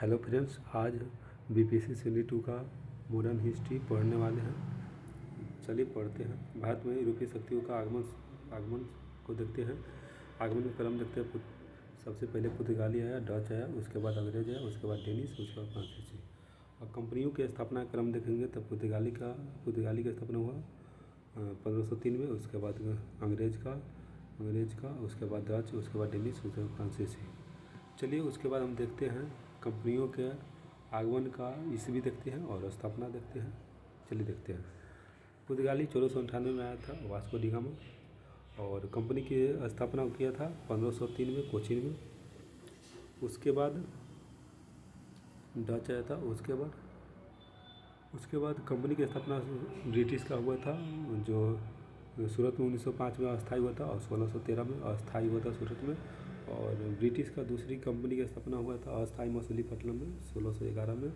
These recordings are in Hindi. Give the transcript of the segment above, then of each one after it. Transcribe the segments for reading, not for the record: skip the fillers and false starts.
हेलो फ्रेंड्स, आज बीपीएससी श्रेणी 2 का मॉडर्न हिस्ट्री पढ़ने वाले हैं। चलिए पढ़ते हैं। भारत में यूरोपीय शक्तियों का आगमन को देखते हैं। आगमन का क्रम देखते हैं। सबसे पहले पुर्तगाली आया, डच आया, उसके बाद अंग्रेज आया, उसके बाद डेनिश, उसके बाद फ्रांसीसी। और कंपनियों के स्थापना क्रम देखेंगे तो पुर्तगाली का स्थापना हुआ 1503 में, उसके बाद अंग्रेज का, उसके बाद डच, उसके बाद डेनिश, उसके बाद फ्रांसीसी। चलिए उसके बाद हम देखते हैं कंपनियों के आगमन का ईस्वी देखते हैं और स्थापना देखते हैं। चलिए देखते हैं। पुर्तगाली 1498 में आया था वास्को डी गामा, और कंपनी की स्थापना किया था 1503 में कोचीन में। उसके बाद डच आया था। उसके बाद कंपनी की स्थापना ब्रिटिश का हुआ था, जो सूरत में 1905 में अस्थायी हुआ था और 1613 में अस्थायी हुआ था सूरत में। और ब्रिटिश का दूसरी कंपनी की स्थापना हुआ था अस्थायी मछलीपट्टनम में 1611 में।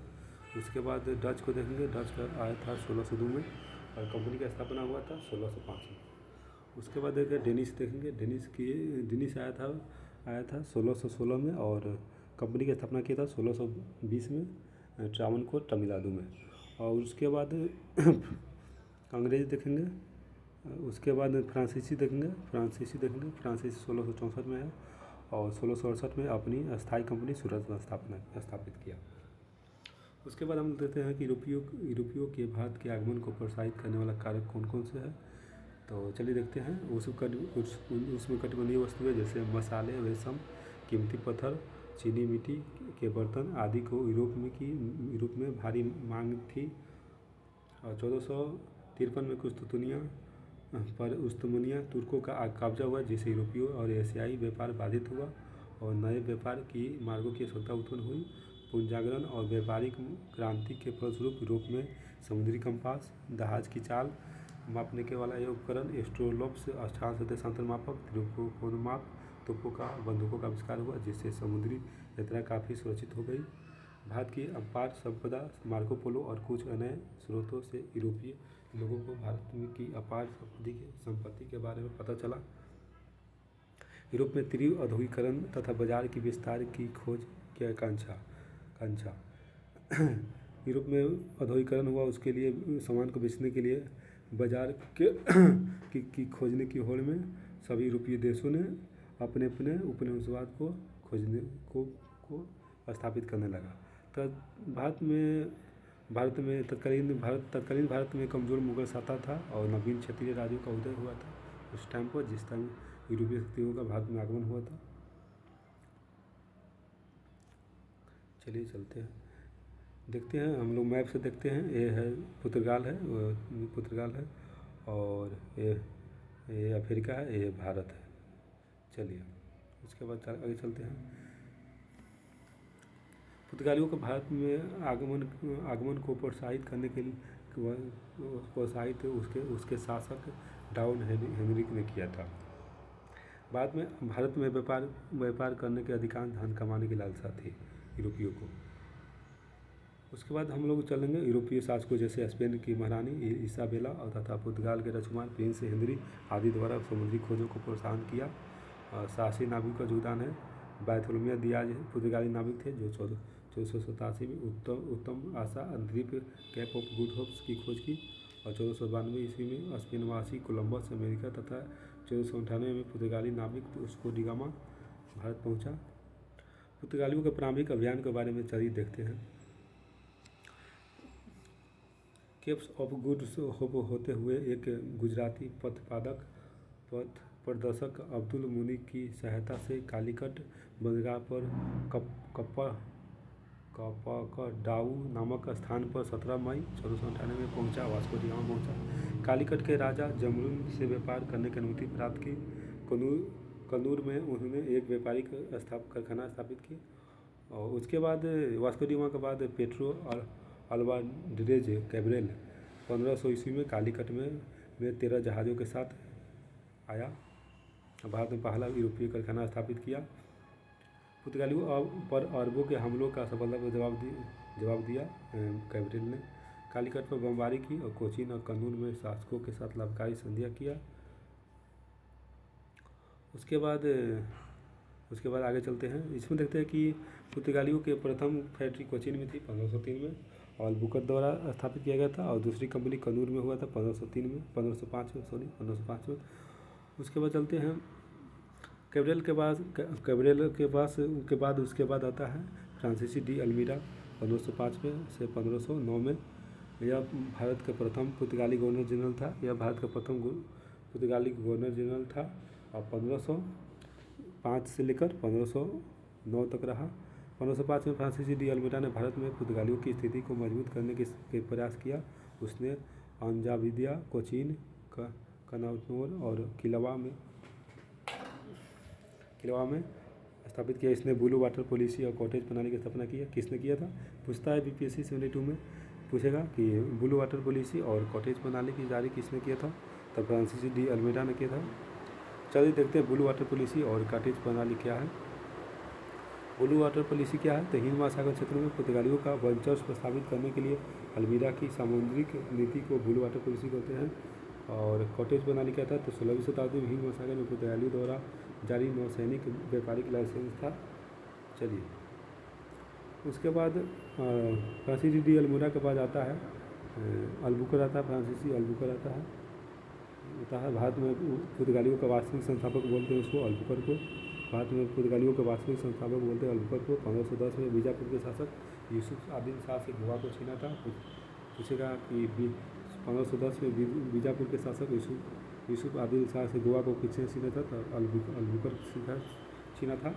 उसके बाद डच को देखेंगे। डच का आया था 1602 में और कंपनी का स्थापना हुआ था 1605 में। उसके बाद देखिए डेनिश देखेंगे। डेनिश आया था 1616 में और कंपनी की स्थापना किया था 1620 में ट्रावनकोर तमिलनाडु में। और उसके बाद अंग्रेज देखेंगे। उसके बाद फ्रांसीसी देखेंगे। फ्रांसीसी 1664 में है और 1668 में अपनी अस्थायी कंपनी सूरत में स्थापित किया। उसके बाद हम देखते हैं कि यूरोपियों के भारत के आगमन को प्रोत्साहित करने वाला कारक कौन कौन से हैं। तो चलिए देखते हैं। उसमें कटिबंधीय वस्तुएं जैसे मसाले, रेशम, कीमती पत्थर, चीनी मिट्टी के बर्तन आदि को यूरोप में भारी मांग थी। और 1453 में कुस्तुनिया पर उस्मानिया तुर्कों का कब्जा हुआ, जिससे यूरोपीय और एशियाई व्यापार बाधित हुआ और नए व्यापार की मार्गों की आवश्यकता उत्पन्न हुई। पुनर्जागरण और व्यापारिक क्रांति के फलस्वरूप यूरोप में समुद्री कंपास, जहाज की चाल मापने के वाला यह उपकरण, एस्ट्रोलॉब्स अक्षांश देशांतर मापक, त्रिकोणमाप, तोपों का बंदूकों का आविष्कार हुआ, जिससे समुद्री यात्रा काफ़ी सुरक्षित हो गई। भारत की अपार संपदा, मार्को पोलो और कुछ अन्य स्रोतों से यूरोपीय लोगों को भारत की अपार संपत्ति के बारे में पता चला। यूरोप में तीव्र औद्योगिकीकरण तथा बाजार की विस्तार की खोज की आकांक्षा। यूरोप में औद्योगिकीकरण हुआ, उसके लिए सामान को बेचने के लिए बाजार की खोजने की होड़ में सभी यूरोपीय देशों ने अपने अपने उपनिवेशवाद को खोजने को स्थापित करने लगा। तत्कालीन भारत में कमज़ोर मुगल सत्ता था और नवीन क्षेत्रीय राज्यों का उदय हुआ था उस टाइम पर, जिस टाइम यूरोपीय शक्तियों का भारत में आगमन हुआ था। चलिए चलते हैं, देखते हैं। हम लोग मैप से देखते हैं। ये है पुर्तगाल है और ये अफ्रीका है, ये भारत है। चलिए उसके बाद आगे चलते हैं। पुर्तगालियों का भारत में आगमन को प्रोत्साहित करने के लिए उसके शासक डाउन हेनरिक ने किया था। भारत में व्यापार करने के अधिकांश धन कमाने की लालसा थी यूरोपियों को। उसके बाद हम लोग चलेंगे यूरोपीय शासकों जैसे स्पेन की महारानी इसाबेला और तथा पुर्तगाल के राजकुमार प्रिंस हेनरी आदि द्वारा समुद्री खोजों को प्रोत्साहन किया। साहसी नाविकों का योगदान है। बार्थोलोमेव दियाज पुर्तगाली नाविक थे जो 1487 में उत्तम आशा द्वीप कैप ऑफ गुड होप्स की खोज की और 1492 ईस्वी में स्पेनवासी कोलंबस अमेरिका तथा 1498 में पुर्तगाली नाविक वास्को डी गामा भारत पहुंचा। पुर्तगालियों के प्रारंभिक अभियान के बारे में चलिए देखते हैं। केप्स ऑफ गुड होप होते हुए एक गुजराती पथ प्रदर्शक अब्दुल मुनी की सहायता से कालीकट बंदरगाह पर कपकडाऊ नामक स्थान पर 17 मई 1498 में पहुंचा। वास्को डी गामा पहुंचा। कालीकट के राजा जमरून से व्यापार करने की अनुमति प्राप्त की। कनूर में उन्होंने एक व्यापारिक कारखाना स्थापित की। और उसके बाद वास्को डी गामा के बाद पेट्रो अल्वारेज कैब्रल 1500 ईस्वी में कालीकट में 13 जहाज़ों के साथ आया। भारत में पहला यूरोपीय कारखाना स्थापित किया। पुर्तगालियों पर अरबों के हमलों का सफलतापूर्वक जवाब दिया कैब्रल ने। कालीकट पर बमबारी की और कोचीन और कन्नूर में शासकों के साथ लाभकारी संधियाँ किया। उसके बाद आगे चलते हैं। इसमें देखते हैं कि पुर्तगालियों के प्रथम फैक्ट्री कोचीन में थी 1503 में, और अल्बुकर्क द्वारा स्थापित किया गया था। और दूसरी कंपनी कनूर में हुआ था 1503 में 1505 में। उसके बाद चलते हैं कैब्रेल के बाद उसके बाद आता है फ्रांसीसी डी अल्मीडा 1505 में से 1509 में। यह भारत का प्रथम पुर्तगाली गवर्नर जनरल था। यह भारत का प्रथम पुर्तगाली गवर्नर जनरल था और 1505 से लेकर 1509 तक रहा। 1505 में फ्रांसीसी डी अल्मीडा ने भारत में पुर्तगालियों की स्थिति को मजबूत करने के प्रयास किया। उसने अंजाविदिया, कोचीन, कनौर और किलवा में स्थापित किया। इसने ब्लू वाटर पॉलिसी और कॉटेज प्रणाली की स्थापना की है। किसने किया था? पूछता है बीपीएससी 72 में पूछेगा कि ब्लू वाटर पॉलिसी और कॉटेज प्रणाली की जारी किसने किया था? तब फ्रांसीसी डी अल्मीडा ने किया था। चलिए देखते हैं ब्लू वाटर पॉलिसी और कॉटेज प्रणाली क्या है। ब्लू वाटर पॉलिसी क्या है? तो हिंद महासागर क्षेत्र में पुर्तगालियों का वर्चस्व स्थापित करने के लिए अल्मीडा की सामुद्रिक नीति को ब्लू वाटर पॉलिसी कहते हैं। और कॉटेज प्रणाली क्या था? तो 16वीं शताब्दी में हिंद महासागर में पुर्तगालियों द्वारा जारी नौसैनिक व्यापारिक लाइसेंस था। चलिए उसके बाद फ्रांसीसी डी अल्मीडा के बाद आता है अल्बुकर्क आता है। फ्रांसीसी अल्बुकर्क आता है। भारत में पुर्तगालियों का वास्तविक संस्थापक बोलते हैं उसको, अल्बुकर्क को। भारत में पुर्तगालियों का वास्तविक संस्थापक बोलते हैं अल्बुकर्क को। 1510 में बीजापुर के शासक यूसुफ आदिल शाह से गोवा को छीना था। पूछेगा कि 1510 में बीजापुर के शासक यूसुफ आदिल शाह से गोवा को किसने छीना था? तो अल्बुकर्क छीना था।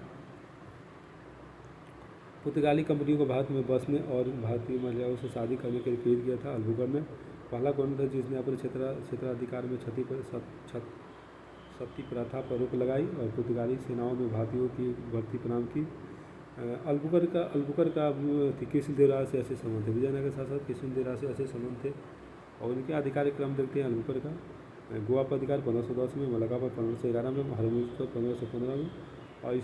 पुर्तगाली कंपनियों को भारत में बसने और भारतीय महिलाओं से शादी करने के लिए प्रेरित किया था। अल्बुकर्क ने पहला गवर्नर था जिसने अपने क्षेत्राधिकार में सती प्रथा पर रोक लगाई और पुर्तगाली सेनाओं में भारतीयों की भर्ती प्रदान की। अल्बुकर्क का कृष्णदेवराय से ऐसे संबंध थे। विजयनगर शासक कृष्णदेवराय से ऐसे संबंध थे। और उनके आधिकारिक क्रम देखते हैं अल्बुकर्क का। गोवा पर अधिकार 1510 में, मलागा पर 1511 में, हरमुज पर 1515 में। और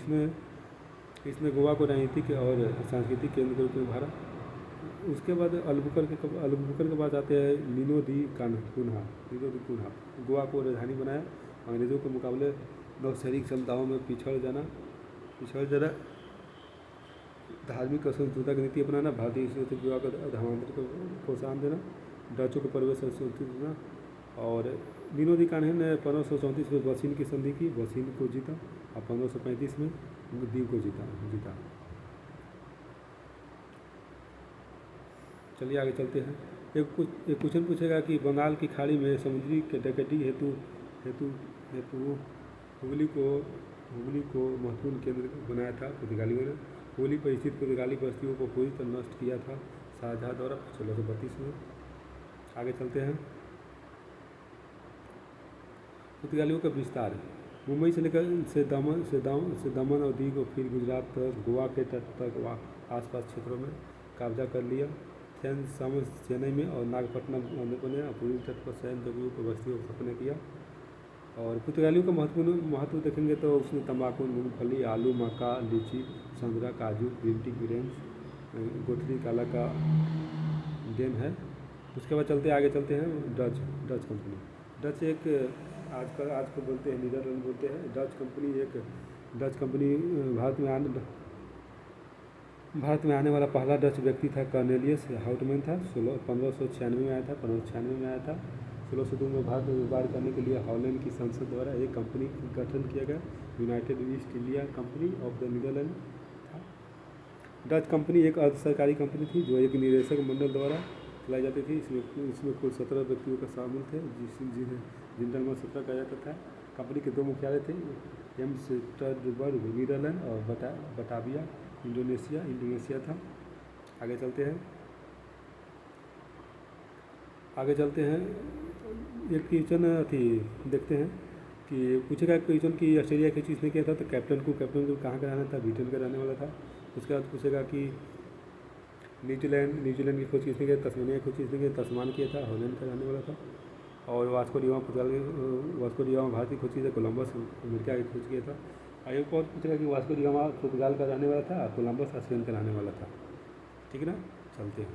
इसने गोवा को राजनीतिक और सांस्कृतिक केंद्र के रूप में उभारा। उसके बाद अल्बुकर्क के बाद आते हैं नीनो दी कुन्हा। गोवा को राजधानी बनाया। अंग्रेज़ों के मुकाबले नौसैनिक क्षमताओं में पिछड़ जाना, धार्मिक असहिष्णुता की नीति अपनाना, भारतीय विवाह का धर्मांतर को प्रोत्साहन देना, डचों को परिवेश संस्कृति देना। और नीनो दी कान्हा ने 1534 में बसीन की संधि की, बसीन को जीता और 1535 में दीव को जीता। चलिए आगे चलते हैं। एक क्वेश्चन पूछेगा कि बंगाल की खाड़ी में समुद्री डकैती हेतु हुगली को महत्वपूर्ण केंद्र बनाया था पुर्तगालियों ने। हुगली पर स्थित पुर्तगाली बस्तियों को पूरी तरह नष्ट किया था शाहजहाँ द्वारा 1632 में। आगे चलते हैं। पुर्तगालियों का विस्तार मुंबई से लेकर दमन और दीव को, फिर गुजरात तक, गोवा के तट तक आसपास क्षेत्रों में कब्जा कर लिया। चेन्नई में और नागपट्टनम बने और पूर्वी तट पर सैन्य जगहों पर बस्तियों को स्थापना किया। और पुर्तगालियों का महत्व देखेंगे तो उसने तंबाकू, मूंगफली, आलू, मक्का, लीची, संतरा, काजू, प्रिंटिंग ग्रेन्स, गोथरी काला का देन है। उसके बाद आगे चलते हैं डच कंपनी। डच एक आज को बोलते हैं नीदरलैंड बोलते हैं। डच कंपनी भारत में आने वाला पहला डच व्यक्ति था कॉर्नेलियस हाउटमैन था। 1596 में आया था। 1602 में भारत में व्यापार करने के लिए हॉलैंड की संसद द्वारा एक कंपनी का गठन किया गया, United East India Company of the Netherland था। डच कंपनी एक अर्ध सरकारी कंपनी थी जो एक निदेशक मंडल द्वारा चलाई जाती थी। इसमें कुल 17 व्यक्तियों का शामिल थे जिन्हें जनरल 17 कहा जाता था। कंपनी के 2 मुख्यालय थे, एम्स्टर्डम नीदरलैंड और बटाविया इंडोनेशिया था। आगे चलते हैं। एक क्वेश्चन देखते हैं कि पूछेगा क्वेश्चन कि ऑस्ट्रेलिया की चीज़ ने किया था। तो कैप्टन को कहाँ का रहना था? ब्रिटेन का रहने वाला था। उसके बाद पूछेगा कि न्यूजीलैंड की खोज किसने किया? तस्मानिया की खोज किसने किया? तस्मान किया था, हॉलैंड का रहने वाला था। और वास्को डी गामा भारत की खोज की था, कोलंबस अमेरिका की खोज किया था। और एक और पूछेगा कि वास्को डी गामा पुर्तगाल का रहने वाला था, कोलंबस स्पेन का रहने वाला था। ठीक है ना, चलते हैं।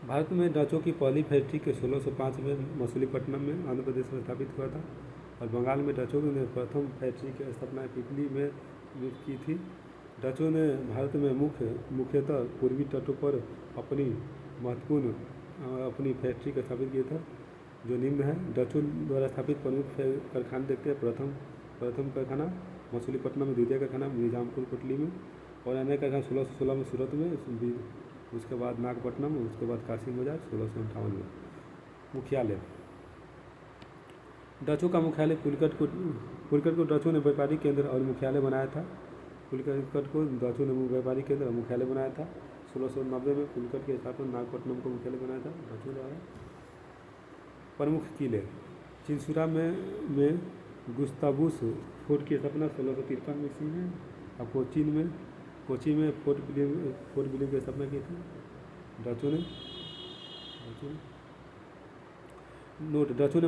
भारत में डचों की पहली फैक्ट्री के 1605 में मछलीपट्टनम में आंध्र प्रदेश में स्थापित हुआ था। और बंगाल में डचों ने प्रथम फैक्ट्री की स्थापना पिपली में की थी। डचों ने भारत में मुख्यतः पूर्वी तटों पर अपनी महत्वपूर्ण अपनी फैक्ट्री का स्थापित किया था, जो निम्न है। डचों द्वारा स्थापित प्रमुख कारखाने देखते हैं। प्रथम कारखाना मछलीपट्टनम में, द्वितीय कारखाना निजामपुर कोटली में, और अन्य कारखाना 1616 में सूरत में, उसके बाद नागपट्टनम, उसके बाद कासिम बाजार 1658 में। मुख्यालय डचों का मुख्यालय पुलिकट को डचों ने व्यापारिक केंद्र और मुख्यालय बनाया था। पुलिकट को डचों ने व्यापारिक केंद्र और मुख्यालय बनाया था। 1690 में पुलिकट की स्थापना नागपट्टनम को मुख्यालय बनाया था डचों द्वारा। प्रमुख किले चिंसुरा में गुस्तावुस फोर्ट की स्थापना 1653 में ईस्वी में, और कोची में फोर्ट विलियम की स्थापना की थी डचों ने। नोट डचों ने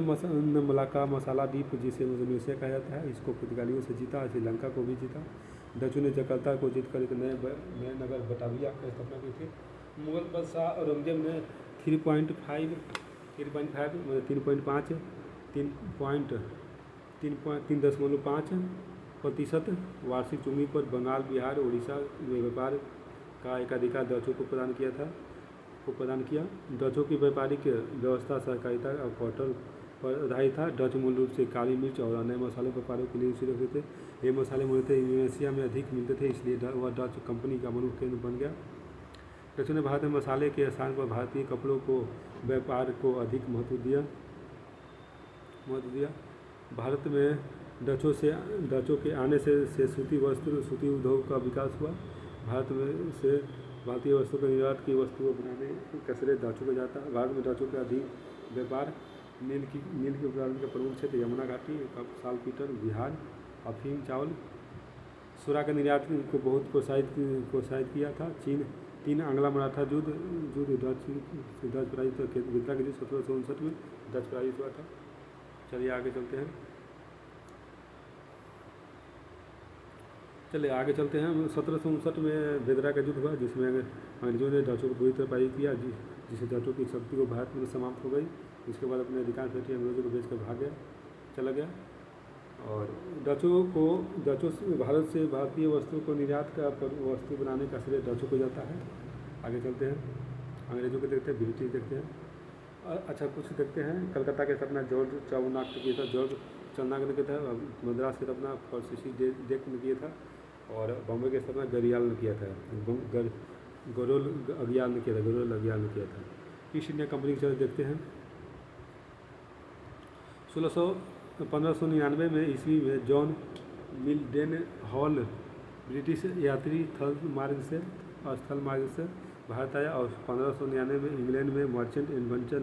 मलाका मसाला द्वीप, जिसे इंडोनेशिया कहा जाता है, इसको पुर्तगालियों से जीता। श्रीलंका को भी जीता। डचों ने जकार्ता को जीतकर एक नए नगर बटाविया की स्थापना की थी। मुगल बादशाह औरंगजेब ने 3.5 3.5% वार्षिक भूमि पर बंगाल, बिहार, उड़ीसा में व्यापार का एकाधिकार डचों को प्रदान किया। डचों की व्यापारिक व्यवस्था सहकारिता और कॉटन पर आधारित था। डच मूल रूप से काली मिर्च और अन्य मसाले व्यापारियों के लिए रुचि रखते थे। ये मसाले मूलतः इंडोनेशिया में अधिक मिलते थे, इसलिए वह डच कंपनी का प्रमुख केंद्र बन गया। डचों ने भारत में मसाले के स्थान पर भारतीय कपड़ों को व्यापार को अधिक महत्व दिया। भारत में डचों के आने से सूती उद्योग का विकास हुआ। भारत में से भारतीय वस्तुओं के निर्यात की वस्तुओं बनाने का श्रेय डचों को जाता है। भारत में डचों का अधिक व्यापार नील के उत्पादन का प्रमुख क्षेत्र यमुना घाटी, सालपीटर, बिहार, अफीम, चावल, सूरा के निर्यात को बहुत प्रोत्साहित किया था। तीन आंग्ला मराठा युद्ध डच पराजित विद्रा के युद्ध 1759 में डच पराजित हुआ था। चलिए आगे चलते हैं। 1759 में बेदरा का युद्ध हुआ, जिसमें अंग्रेजों ने डचों को बुरी तरह पराजित किया, जिससे डचों की शक्ति को भारत में समाप्त हो गई। इसके बाद अपने अधिकांश फैक्ट्री अंग्रेजों को बेचकर चला गया। और डचों से भारत से भारतीय वस्तुओं को निर्यात का वस्तु बनाने का श्रेय डचों को जाता है। आगे चलते हैं। अंग्रेजों को देखते हैं, ब्रिटिश देखते हैं। अच्छा, कुछ देखते हैं। कलकत्ता के स्थापना जॉर्ज चावनाक ने किया था। जॉर्ज चावनाक ने किया था। मद्रास की स्थापना फ्रांसीसी ड्रेक ने किया था। और बॉम्बे की स्थापना गरियाल ने किया था। गरोल अगियाल ने किया था। ईस्ट इंडिया कंपनी के चर्चा देखते हैं। 1599 में ईस्वी में जॉन मिल्डेन हॉल ब्रिटिश यात्री स्थल मार्ग से भारत आया, और 1599 में इंग्लैंड में मर्चेंट एडवेंचर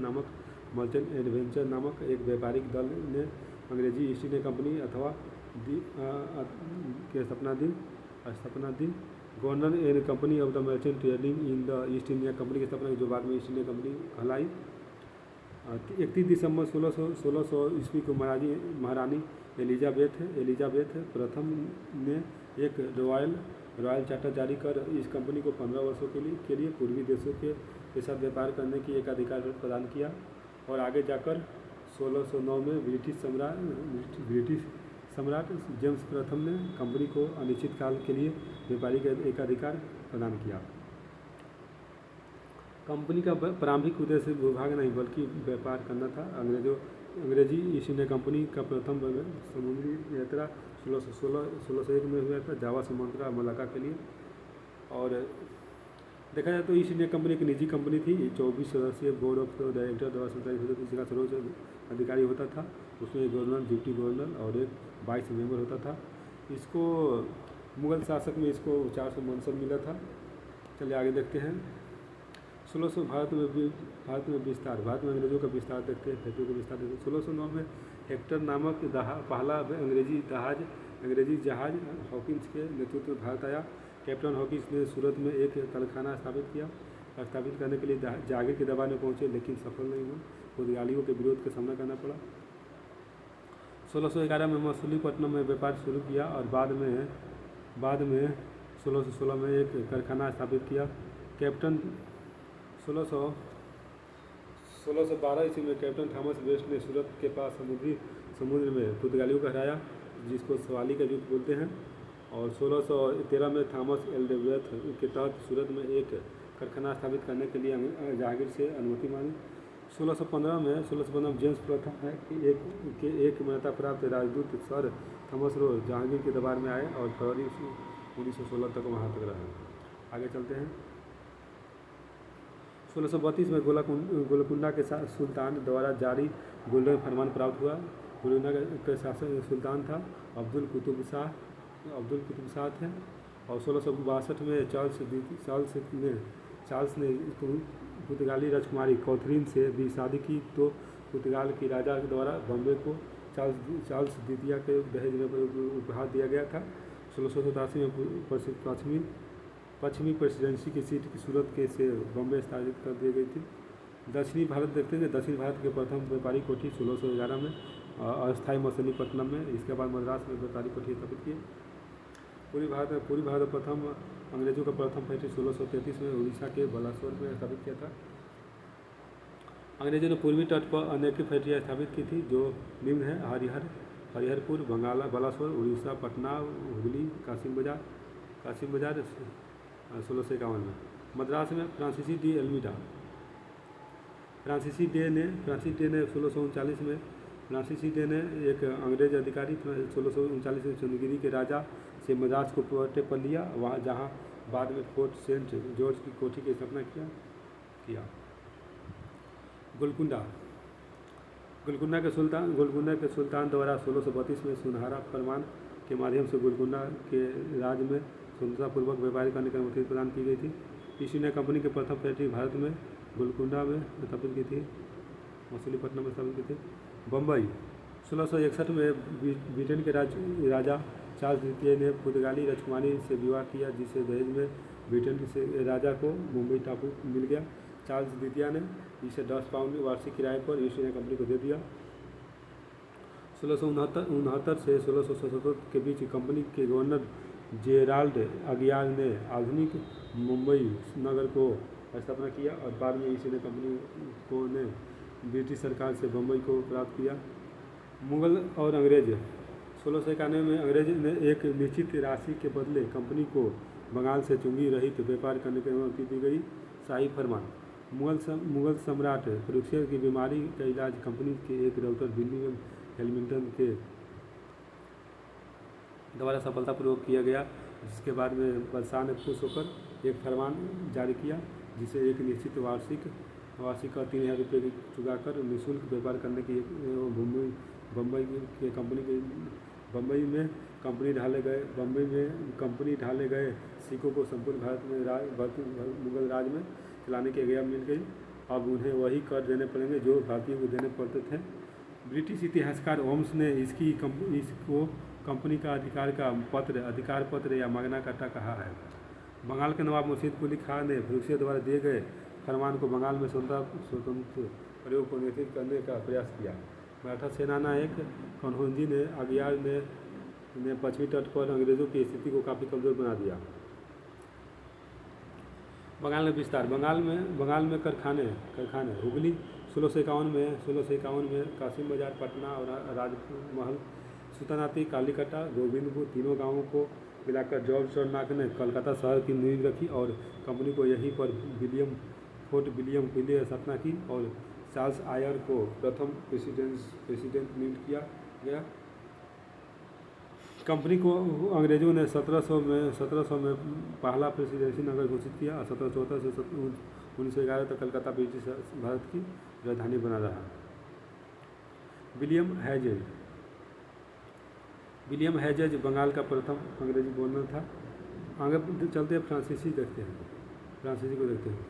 नामक एक व्यापारिक दल ने अंग्रेजी ईस्ट इंडिया कंपनी अथवा की स्थापना दी। Governor and company of the merchant trading in the East India company की स्थापना की, जो बाद में ईस्ट इंडिया कंपनी कहलाई। 31 दिसंबर 1600 ईस्वी को महारानी एलिजाबेथ प्रथम ने एक रॉयल चार्टर जारी कर इस कंपनी को 15 वर्षों के लिए पूर्वी देशों के साथ व्यापार करने की एक अधिकार प्रदान किया। और आगे जाकर 1609 में ब्रिटिश सम्राट जेम्स प्रथम ने कंपनी को अनिश्चित काल के लिए व्यापारिक एकाधिकार प्रदान किया। कंपनी का प्रारंभिक उद्देश्य भूभाग नहीं बल्कि व्यापार करना था। अंग्रेजी ईस्ट इंडिया कंपनी का प्रथम समुद्री यात्रा 1601 में हुआ था, जावा, सुमात्रा, मलाक्का के लिए। और देखा जाए तो ईस्ट इंडिया कंपनी एक निजी कंपनी थी। 24 सदस्यीय बोर्ड ऑफ डायरेक्टर द्वारा संचालित होती थी, जिसका सर्वोच्च अधिकारी होता था। उसमें एक गवर्नर, डिप्टी गवर्नर और एक वाइस मेंबर होता था। इसको मुगल शासक में इसको 400 मनसब मिला था। चलिए आगे देखते हैं। 1600 भारत में अंग्रेजों का विस्तार देखते हैं, फैक्ट्रियों का विस्तार देखते हैं। 1609 में हेक्टर नामक पहला अंग्रेजी जहाज हॉकिंस के नेतृत्व में भारत आया। कैप्टन हॉकिंस ने सूरत में एक कारखाना स्थापित करने के लिए जागीर के दबाव में पहुंचे, लेकिन सफल नहीं हुए। पुर्तगालियों के विरोध का सामना करना पड़ा। 1611 में मछलीपट्टनम में व्यापार शुरू किया, और बाद में 1616 में एक कारखाना स्थापित किया। कैप्टन 1612 ईस्वी में कैप्टन थॉमस वेस्ट ने सूरत के पास समुद्र में पुर्तगालियों को हराया, जिसको सवाली का युद्ध बोलते हैं। और 1613 में थॉमस एल्डरवर्थ के तहत सूरत में एक कारखाना स्थापित करने के लिए जहांगीर से अनुमति मांगी। 1615 में जेम्स प्रथम है कि एक मान्यता प्राप्त राजदूत सर थॉमस रो जहांगीर के दरबार में आए और फरवरी 1916 तक वहाँ तक रहे। आगे चलते हैं। 1632 में गोलकुंडा के सुल्तान द्वारा जारी गोल्डन फरमान प्राप्त हुआ। गोलकुंडा के शासक सुल्तान था अब्दुल कुतुब शाह थे। और 1662 में चार्ल्स ने पुर्तगाली राजकुमारी कैथरीन से भी शादी की, तो पुर्तगाल की राजा द्वारा बॉम्बे को चार्ल्स द्वितीय के दहेज में उपहार दिया गया था। 1687 में पश्चिमी प्रेसिडेंसी की सीट की सूरत के से बॉम्बे स्थापित कर दी गई थी। दक्षिणी भारत देखते हैं। दक्षिण भारत के प्रथम व्यापारी कोठी 1611 में अस्थायी मछलीपट्टनम में, इसके बाद मद्रास में व्यापारी कोठी स्थापित किए। पूर्वी भारत प्रथम अंग्रेजों का प्रथम फैक्ट्री 1633 में उड़ीसा के बालासोर में स्थापित किया था। अंग्रेजों ने पूर्वी तट पर अनेक फैक्ट्रियाँ स्थापित की थी, जो निम्न है: हरिहरपुर, बालासोर, उड़ीसा, पटना, हुगली, कासिम बाजार 1651 में। मद्रास में फ्रांसीसी डे ने 1639 में फ्रांसीसी डे ने एक अंग्रेज अधिकारी 1639 में चंद्रगिरी के राजा से मद्रास को पट्टे पर लिया, वहाँ जहाँ बाद में फोर्ट सेंट जॉर्ज की कोठी की स्थापना किया। गोलकुंडा के सुल्तान द्वारा 1632 में सुनहरा फरमान के माध्यम से गोलकुंडा के राज में स्वतंत्रतापूर्वक व्यापार करने की अनुमति प्रदान की गई थी। ईस्ट इंडिया कंपनी की प्रथम फैक्ट्री भारत में गोलकुंडा में स्थापित की थी, मछलीपट्टनम में स्थापित की थी। बम्बई 1661 में ब्रिटेन के राजा चार्ल्स द्वितीय ने पुर्तगाली राजकुमारी से विवाह किया, जिसे दहेज में ब्रिटेन के राजा को मुंबई टापू मिल गया। चार्ल्स द्वितीय ने इसे 10 पाउंड वार्षिक किराए पर ईस्ट इंडिया कंपनी को दे दिया। 1669 से 1677 के बीच कंपनी के गवर्नर जेराल्ड अगियार ने आधुनिक मुंबई नगर को स्थापना किया और बाद में ईस्ट इंडिया कंपनी ने ब्रिटिश सरकार से बम्बई को प्राप्त किया। मुगल और अंग्रेज 1691 में अंग्रेज ने एक निश्चित राशि के बदले कंपनी को बंगाल से चुंगी रहित व्यापार करने की अनुमति दी गई। शाही फरमान मुगल सम्राट फ्रुक्सियर की बीमारी का इलाज कंपनी के एक डॉक्टर विलियम हेमिल्टन के द्वारा सफलतापूर्वक किया गया, जिसके बाद में बादशाह ने खुश होकर एक फरमान जारी किया, जिसे एक निश्चित वार्षिक का 3000 रुपये चुकाकर निःशुल्क व्यापार करने की बम्बई में कंपनी ढाले गए सिखों को संपूर्ण भारत में मुगल राज में चलाने की आज्ञा मिल गई। अब उन्हें वही कर देने पड़ेंगे जो भारतीयों को देने पड़ते थे। ब्रिटिश इतिहासकार होम्स ने इसको कंपनी का अधिकार पत्र या मागना कार्टा कहा है। बंगाल के नवाब मुर्शीद कुली खान ने फ्रुक्सियर द्वारा दिए गए फरमान को बंगाल में स्वतंत्र प्रयोग को नियंत्रित करने का प्रयास किया। मराठा सेनानायक कन्हौजी ने अगियार ने पश्चिमी तट पर अंग्रेजों की स्थिति को काफ़ी कमज़ोर बना दिया। बंगाल में विस्तार बंगाल में कारखाने हुगली 1651 में कासिम बाजार, पटना और राजमहल, सुल्तानाती, कालीकटा, गोविंदपुर तीनों गांवों को मिलाकर जॉर्ज टर्नाक ने कलकत्ता शहर की नींव रखी और कंपनी को यहीं पर फोर्ट विलियम के लिए स्थापना की और चार्ल्स आयर को प्रथम प्रेसिडेंट नियुक्त किया गया। कंपनी को अंग्रेजों ने 1700 में पहला प्रेसिडेंसी नगर घोषित किया और 1714 से 1911 तक कलकत्ता ब्रिटिश भारत की राजधानी बना रहा। विलियम हैजेज बंगाल का प्रथम अंग्रेजी बोलना था। आगे चलते हैं फ्रांसीसी को देखते हैं।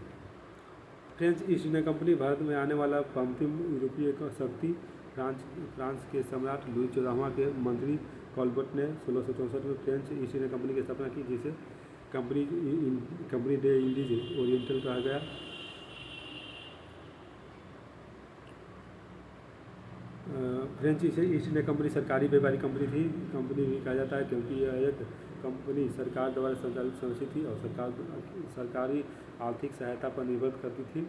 French east India company Bharat में आने वाला अंतिम यूरोपीय शक्ति फ्रांस के सम्राट लुई 14वां के मंत्री कॉलबर्ट ने 1664 में फ्रेंच ईस्ट इंडिया कंपनी की स्थापना की, जिसे कंपनी दे इंडीज ओरिएंटल कहा गया। फ्रेंच ईस्ट इंडिया कंपनी सरकारी व्यापारी कंपनी थी। कंपनी भी कहा जाता है क्योंकि यह एक कंपनी सरकार द्वारा संचालित संस्थि थी और सरकारी आर्थिक सहायता पर निर्भर करती थी।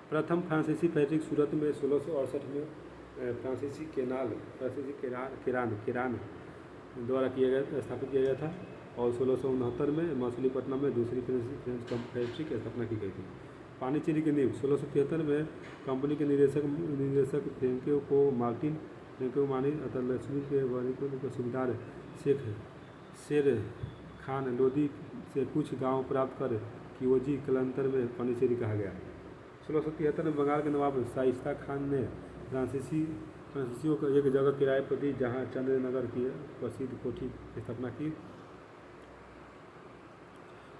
प्रथम फ्रांसीसी फैक्ट्री सूरत में 1668 में फ्रांसीसी केरान द्वारा स्थापित किया गया था और 1669 में मछलीपट्टनम में दूसरी फ्रेंच फैक्ट्री की स्थापना की गई थी। पांडिचेरी की नींव 1673 में कंपनी के निदेशक फ्रेंको मार्टिन लक्ष्मी के वाणिज्य के सूबेदार शेर खान लोदी से कुछ गांव प्राप्त कर कियोजी कालांतर में पांडिचेरी कहा गया। 1673 में बंगाल के नवाब शाइस्ता खान ने फ्रांसीसियों को एक जगह किराए पर दी जहाँ चंद्रनगर की प्रसिद्ध कोठी की स्थापना की।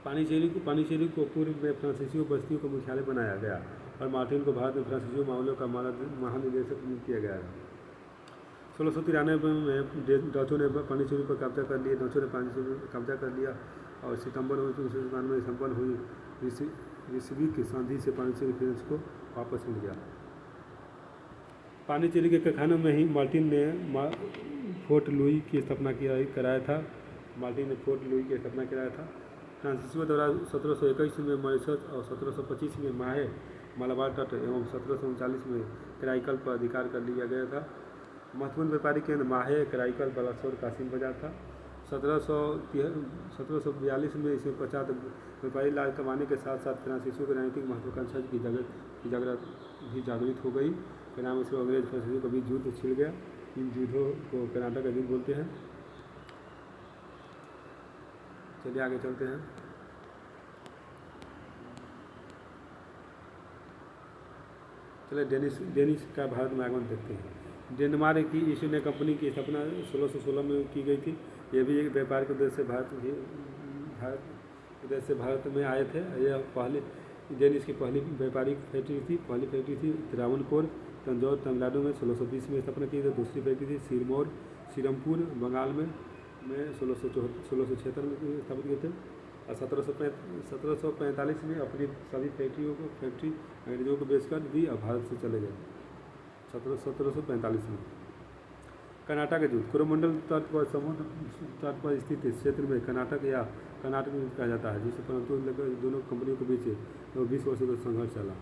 पांडिचेरी को पूर्व में फ्रांसीसियों बस्तियों का मुख्यालय बनाया गया और मार्टिन को भारत में फ्रांसीसियों मामलों का महानिदेशक नियुक्त किया गया। 1693 में डचों ने पांडिचेरी पर कब्जा कर लिया और सितंबर 1999 में संपन्न हुई रिसविक संधि से पांडिचेरी फ्रेंच को वापस मिल गया। पांडिचेरी के कारखानों में ही मार्टिन ने फोर्ट लुई की स्थापना कराया था। फ्रांसीसियों द्वारा 1721 में मॉरिशस और 1725 में माहे मालाबार तट एवं 1739 में कराईकल पर अधिकार कर लिया गया था। महत्वपूर्ण व्यापारी केंद्र माहे, कराईकल, बालासोर, कासिम बाजार था। 1742 में इसमें 50 व्यापारी लाभ कमाने के साथ साथ फ्रांसीसियों की राजनीतिक महत्वाकांक्षा की जागृत हो गई। परिणाम इसमें अंग्रेज फ्रांसीसियों का बीच युद्ध छिड़ गया। इन युद्धों को कर्नाटक का युद्ध बोलते हैं। चलिए आगे चलते हैं। चलिए डेनिश का भारत में आगमन देखते हैं। डेनमार्क की ईस्ट इंडिया कंपनी की स्थापना 1616 में की गई थी। ये भी एक व्यापार के उद्देश्य से भारत में आए थे। यह पहले डेनिश की पहली व्यापारिक फैक्ट्री थी त्रावणकोर, तंजौर, तमिलनाडु में 1620 में स्थापना की गई। दूसरी फैक्ट्री थी श्रीरमपुर, बंगाल में 1676 में स्थापित किए थे और 1745 में अपनी सभी फैक्ट्री अंग्रेजों को बेचकर दी और भारत से चले गए। 1745 में कर्नाटक का युद्ध कोरोमंडल तट पर समुद्र तट पर स्थित क्षेत्र में कर्नाटक युद्ध कहा जाता है, जिससे परंतु दोनों कंपनियों के बीच 20 वर्षों का संघर्ष चला।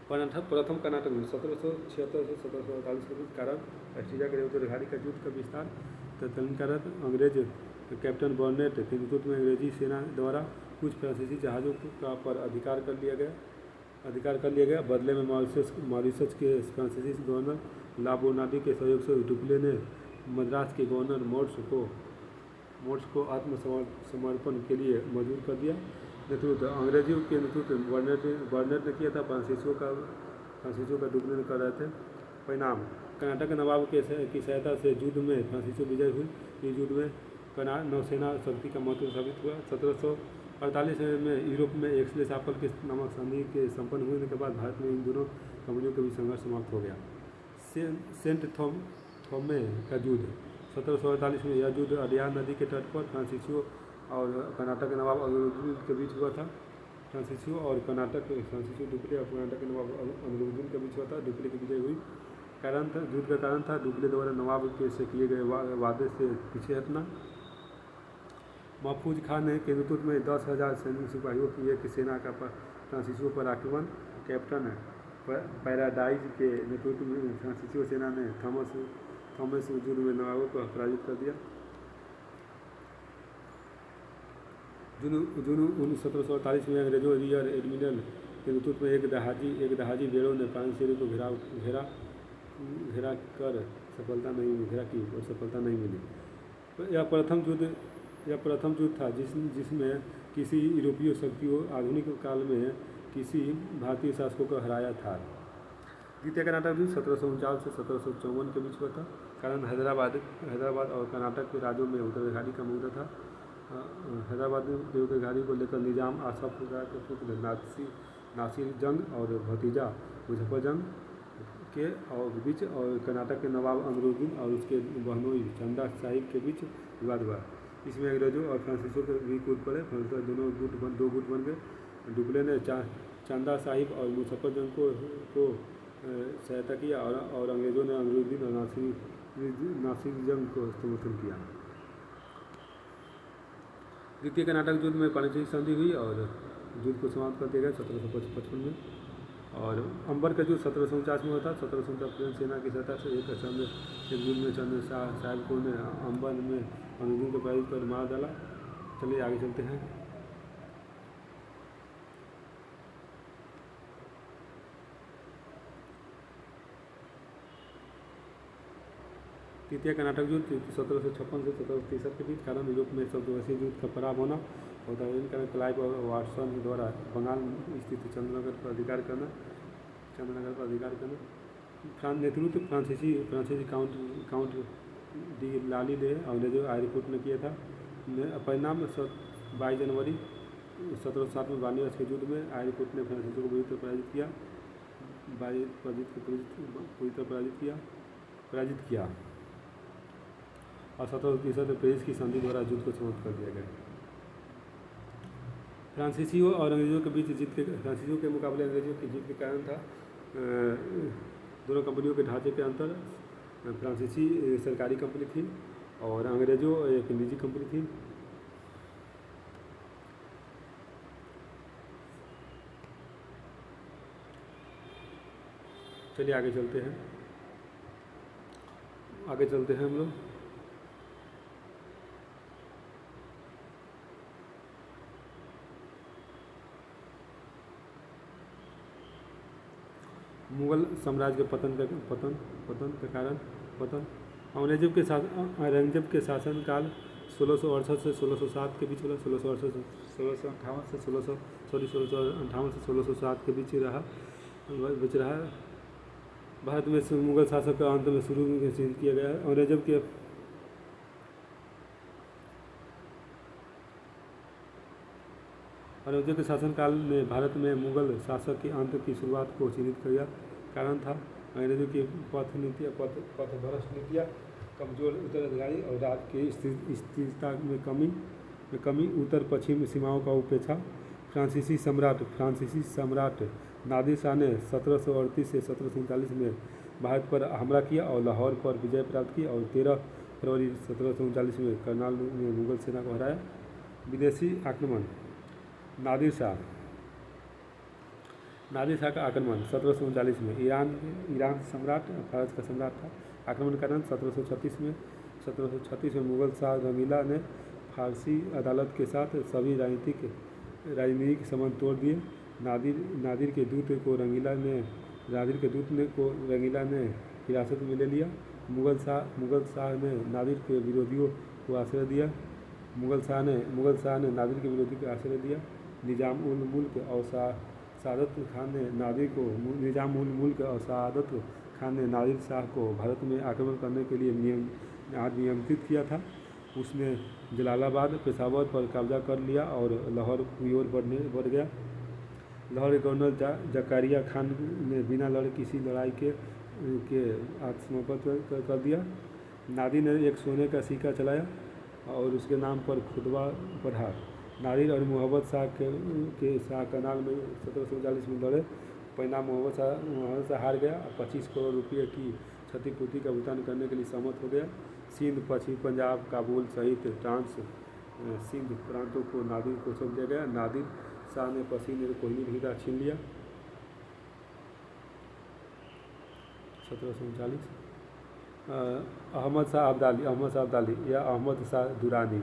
प्रथम कर्नाटक युद्ध 1776 से 1748 के बीच कारण ऑस्ट्रेलिया के रेवतरघाटी का युद्ध का विस्तार तत्कालीन अंग्रेज कैप्टन बर्नेट के नेतृत्व में अंग्रेजी सेना द्वारा कुछ फ्रांसीसी जहाज़ों पर अधिकार कर लिया गया। बदले में मॉरिशस के फ्रांसीसी गवर्नर ला बोनार्डी के सहयोग से डुप्ले ने मद्रास के गवर्नर मोर्स को आत्मसमर्पण के लिए मजबूर कर दिया। नेतृत्व अंग्रेजियों के नेतृत्व बर्नेट ने किया था। फ्रांसीसियों का डुप्ले कर रहे थे। परिणाम कर्नाटक के नवाब की सहायता से युद्ध में फ्रांसीसियों विजय हुई। इस युद्ध में नौसेना शक्ति का महत्व साबित हुआ। 1748 में यूरोप में एक्सले-शापल के नामक संधि के संपन्न होने के बाद भारत में इन दोनों कंपनियों के बीच संघर्ष समाप्त हो गया। सेंट थॉमे का युद्ध 1748 में यह युद्ध अडयार नदी के तट पर फ्रांसीसियों और कर्नाटक के नवाब अमीरुद्दीन के बीच हुआ था। फ्रांसीसियों डुप्ले और कर्नाटक के नवाब अमीरुद्दीन के बीच हुआ था। डुप्ले की विजय हुई। युद्ध का कारण था डुप्ले द्वारा नवाब से किए गए वादे से पीछे हटना। महफूज खान के नेतृत्व में 10,000 सैनिक सिपाहियों की एक सेना का फ्रांसीसियों पर आक्रमण। कैप्टन पैराडाइज के नेतृत्व में फ्रांसीसी सेना ने थॉमस युद्ध में नवाबों को पराजित कर दिया। जून 1748 में अंग्रेजों रियर एडमिरल के नेतृत्व में एक दहाजी बेड़ों ने पांडिचेरी को घेरा कर सफलता नहीं मिली। यह प्रथम युद्ध था जिसमें किसी यूरोपीय शक्तियों आधुनिक काल में किसी भारतीय शासकों को हराया था। द्वितीय कर्नाटक युद्ध 1749 से 1754 के बीच हुआ था। कारण हैदराबाद और कर्नाटक के राज्यों में उत्तराधिकारी का मुद्दा था। हैदराबाद में उत्तराधिकारी को लेकर निजाम आसफ के पुत्र नासिर जंग और भतीजा मुजफ्फर जंग के बीच और कर्नाटक के नवाब अमीरुद्दीन और उसके बहनोई चंदा साहिब के बीच विवाद हुआ। इसमें अंग्रेजों और फ्रांसीसियों के भी कूद पड़े। दोनों दो गुट बन गए। डुप्ले ने चंदा साहिब और मुजफ्फर जंग को सहायता किया और अंग्रेजों ने अमीरुद्दीन और नासिर जंग को समर्थन किया। द्वितीय कर्नाटक युद्ध में पांडिचेरी संधि हुई और युद्ध को समाप्त कर दिया गया 1755 में। और अंबर का युद्ध 1749 में हुआ था। 1749 फ्रेंच सेना की सहायता से एक असम में एक युद्ध में चंद्र साहब को ने अंबर में अंग्रेजों को पराजित कर मार डाला। चलिए आगे चलते हैं। तृतीय कर्नाटक युद्ध 1756 से 1763 के बीच कारण यूरोप में सब दिवसीय युद्ध का पराभ होना और तदन कारण क्लाइव और वाटसन द्वारा बंगाल स्थित चंद्रनगर पर अधिकार करना। नेतृत्व फ्रांसीसी काउंट डी लाली ने अंग्रेजों आयरकोट ने किया था। परिणाम 22 जनवरी 1760 में बानीवर्ष के युद्ध में आयरकोट ने फ्रांसीसियों को पूरी तरह पराजित किया और 1763 में पेरिस की संधि द्वारा युद्ध को समाप्त कर दिया गया। फ्रांसीसियों और अंग्रेजों के बीच फ्रांसीसियों के मुकाबले अंग्रेजों की जीत के कारण था दोनों कंपनियों के ढांचे के अंतर। फ्रांसीसी सरकारी कंपनी थी और अंग्रेजों एक निजी कंपनी थी। चलिए आगे चलते हैं हम लोग। मुगल साम्राज्य के पतन के कारण औरंगजेब के शासनकाल 1668 से 1607 के बीच होला। 1658 से 1607 के बीच रहा। भारत में मुगल शासक का अंत में शुरू में चिन्हित किया गया है। औरंगजेब के शासनकाल में भारत में मुगल शासक के अंत की शुरुआत को चिन्हित किया कारण था अंग्रेजों की पथभ्रष्ट नीतियाँ, कमजोर उत्तराधिकारी और राज्य की स्थिरता में कमी, उत्तर पश्चिम सीमाओं का उपेक्षा। फ्रांसीसी सम्राट नादिर शाह ने 1738 से 1739 में भारत पर हमला किया और लाहौर पर विजय प्राप्त की और 13 फरवरी 1739 में करनाल ने मुगल सेना को हराया। विदेशी आक्रमण नादिर शाह का आक्रमण 1739 में ईरान सम्राट फारस का सम्राट था। आक्रमण कारण 1736 में मुगल शाह रंगीला ने फारसी अदालत के साथ सभी राजनीतिक संबंध तोड़ दिए। नादिर के दूत को रंगीला ने हिरासत में ले लिया। मुगल शाह ने नादिर के विरोधियों को आश्रय दिया। निजाम उल मुल्क और सादत खान ने नादिर शाह को भारत में आक्रमण करने के लिए नियंत्रित किया था। उसने जलालाबाद पेशावर पर कब्जा कर लिया और लाहौर की ओर बढ़ गया। लाहौर के गवर्नर जकारिया खान ने बिना लड़े किसी लड़ाई के आत्मसमर्पण कर दिया। नादिर ने एक सोने का सिक्का चलाया और उसके नाम पर खुतबा पढ़ा। नादिर और मोहम्मद शाह करनाल में 1739 में लड़े। परिणाम मोहम्मद शाह हार गया और 25 करोड़ रुपये की क्षतिपूर्ति का भुगतान करने के लिए सहमत हो गया। सिंध, पश्चिमी पंजाब, काबुल सहित ट्रांस सिंध प्रांतों को नादिर को सौंप दिया गया। नादिर शाह ने पश्चिमी कोहिनूर हिरा छीन लिया। 1739 अहमद शाह अब्दाली या अहमद शाह दुरानी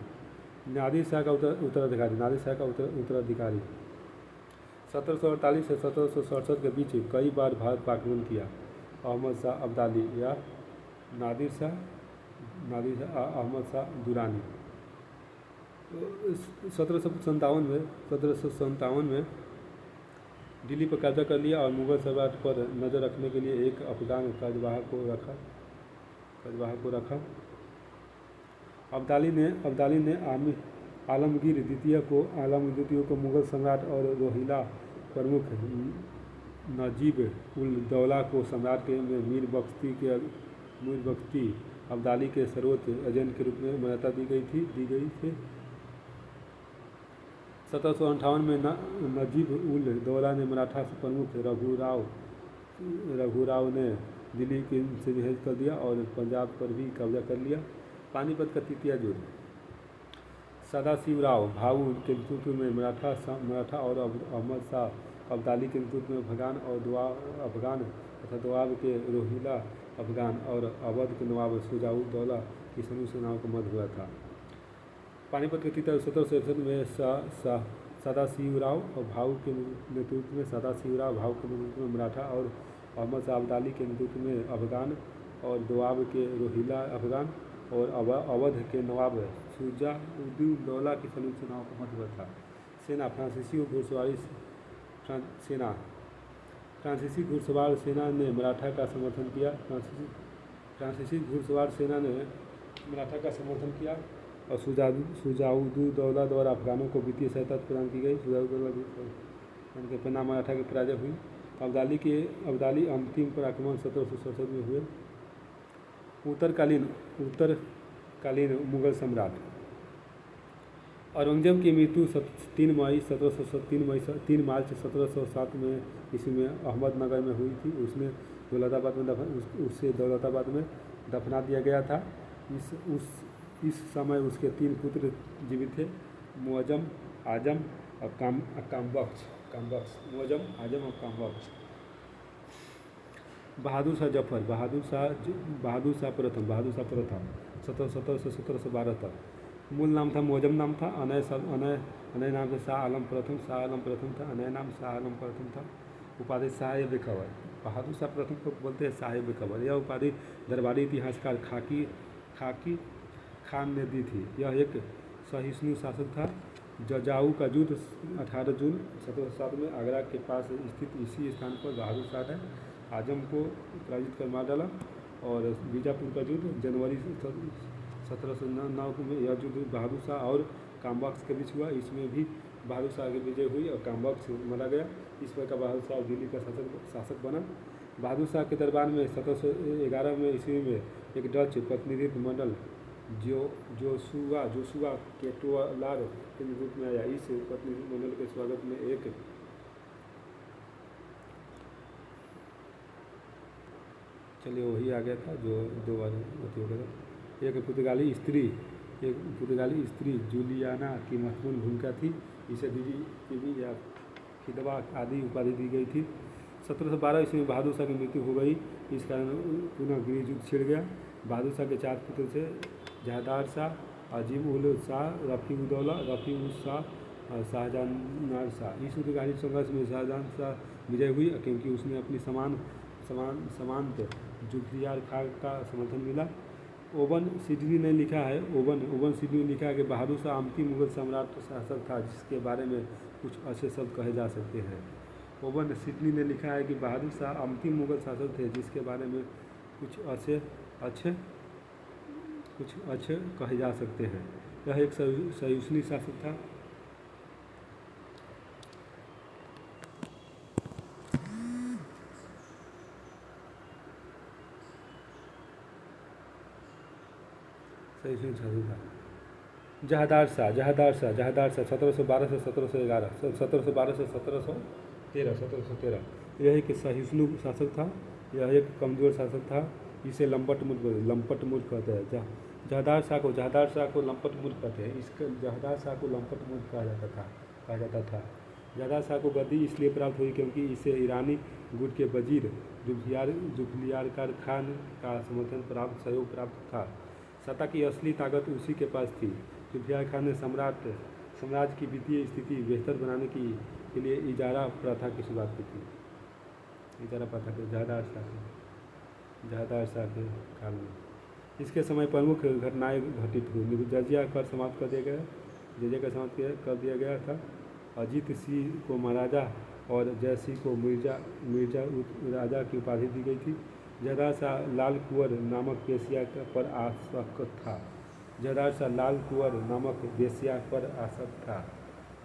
नादिर शाह का उत्तराधिकारी 1748 से 1767 के बीच कई बार भारत पर आक्रमण किया। अहमद शाह अब्दाली या नादिर शाह अहमद शाह दुरानी 1757 में दिल्ली पर कब्जा कर लिया और मुगल सम्राट पर नज़र रखने के लिए एक अफगान कार्यवाहक को रखा। अब्दाली ने आलमगीर द्वितीय को मुगल सम्राट और रोहिला प्रमुख नजीब उल दौला को सम्राट के मीर बख्ती अब्दाली के सर्वोच्च एजेंट के रूप में मान्यता दी गई थी। 1758 में नजीब उल दौला ने मराठा प्रमुख रघुराव ने दिल्ली से विभेद कर दिया और पंजाब पर भी कब्जा कर लिया। पानीपत का तृतीय युद्ध सदाशिवराव भाऊ के नेतृत्व में मराठा और अहमद शाह अब्दाली के नेतृत्व में अफगान तथा दोआब के रोहिला अफगान और अवध के नवाब शुजाउद्दौला की संयुक्त सेनाओं का मध्य हुआ था। पानीपत के तृतीय 1767 में सदाशिवराव भाऊ के नेतृत्व में मराठा और अहमद शाह अब्दाली के नेतृत्व में अफगान और दोआब के रोहिला अफगान और अवध के नवाब शुजाउद्दौला की संयुक्त सेनाओं का मध्य हुआ था। सेना फ्रांसीसी घुड़सवार सेना ने मराठा का समर्थन किया। फ्रांसीसी घुड़सवार सेना ने मराठा का समर्थन किया और शुजाउद्दौला द्वारा अफगानों को वित्तीय सहायता प्रदान की गई। शुजाउद्दौला के परिणाम मराठा की पराजय हुई। अब्दाली अंतिम पर आक्रमण 1767 में हुए। उत्तरकालीन मुगल सम्राट औरंगजेब की मृत्यु 3 मार्च 1707 में ईस्वी में अहमदनगर में हुई थी। उसे दौलताबाद में दफना दिया गया था। इस समय उसके 3 पुत्र जीवित थे, मुअज्जम, आजम और कामबख्श। बहादुर शाह जफर, बहादुर शाह प्रथम 1717 से 1712 तक। मूल नाम था मुअज्जम नाम था, अनय नाम से शाह आलम प्रथम था, अनय नाम शाह आलम प्रथम था। उपाधि साहिब खबर, बहादुर शाह प्रथम को बोलते हैं साहिब खबर। यह उपाधि दरबारी इतिहासकार खाकी खान ने दी थी। यह एक सहिष्णु शासक था। जजाऊ का युद्ध 18 जून 1707 में आगरा के पास स्थित इसी स्थान पर बहादुर शाह ने आजम को पराजित कर मार डाला। और बीजापुर का युद्ध जनवरी 1709 में यह युद्ध बहादुर शाह और कामबख्श के बीच हुआ। इसमें भी बहादुर शाह की विजय हुई और कामबख्श मारा गया। इस प्रकार बहादुर शाह दिल्ली का शासक बना। बहादुर शाह के दरबार में 1711 में ईस्वी में एक डच प्रतिनिधित्व मंडल जोशुआ केटवालार के नेतृत्व में आया। इस प्रतिनिधि मंडल के स्वागत में वही आ गया था जो 2 बार हो गया था। एक पुर्तगाली स्त्री जूलियाना की महत्वपूर्ण भूमिका थी। इसे बीबी या खिदवा आदि उपाधि दी गई थी। 1712 ईस्वी में बहादुर शाह की मृत्यु हो गई। इस कारण पुनः गृह युद्ध छिड़ गया। बहादुर शाह के 4 पुत्र थे, जहादार शाह, अजीम उल शाह, रफ़ी-उद-दौला, रफ़ी-उस-शाह और शाहजहान शाह। इस युद्धकालीन संघर्ष में शाहजहां शाह विजय हुई क्योंकि उसने अपनी समांत जुल्फ़िकार खान का समर्थन मिला। ओवन सिडनी ने लिखा है कि बहादुर शाह अंतिम मुगल सम्राट शासक था जिसके बारे में कुछ अच्छे शब्द कहे जा सकते हैं। ओवन सिडनी ने लिखा है कि बहादुर शाह अंतिम मुगल शासक थे जिसके बारे में कुछ अच्छे कहे जा सकते हैं। यह एक सहिष्णु शासक था। जहादार शाह 1712 से 1711, 1712 से 1713। यह एक सहिष्णु शासक था। यह एक कमज़ोर शासक था। इसे लंपट मूर्ख कहते हैं। जहादार शाह को लंपट मूर्ख कहते हैं। जहादार शाह को लंपट मूर्ख कहा जाता था। जहादार शाह को गद्दी इसलिए प्राप्त हुई क्योंकि इसे ईरानी गुट के वजीर जुल्फ़िकार खान का सहयोग प्राप्त था। सत्ता की असली ताकत उसी के पास थी। जुल्फ़िकार खान ने साम्राज्य की वित्तीय स्थिति बेहतर बनाने के लिए इजारा प्रथा की शुरुआत की थी। जहादार शाह के काल में इसके समय प्रमुख घटनाएं घटित हुई। जजिया कर समाप्त कर दिया गया था। अजीत सिंह को महाराजा और जय सिंह को मिर्जा राजा की उपाधि दी गई थी। जहादार शाह लाल कुंवर नामक वेश्या पर आसक्त था।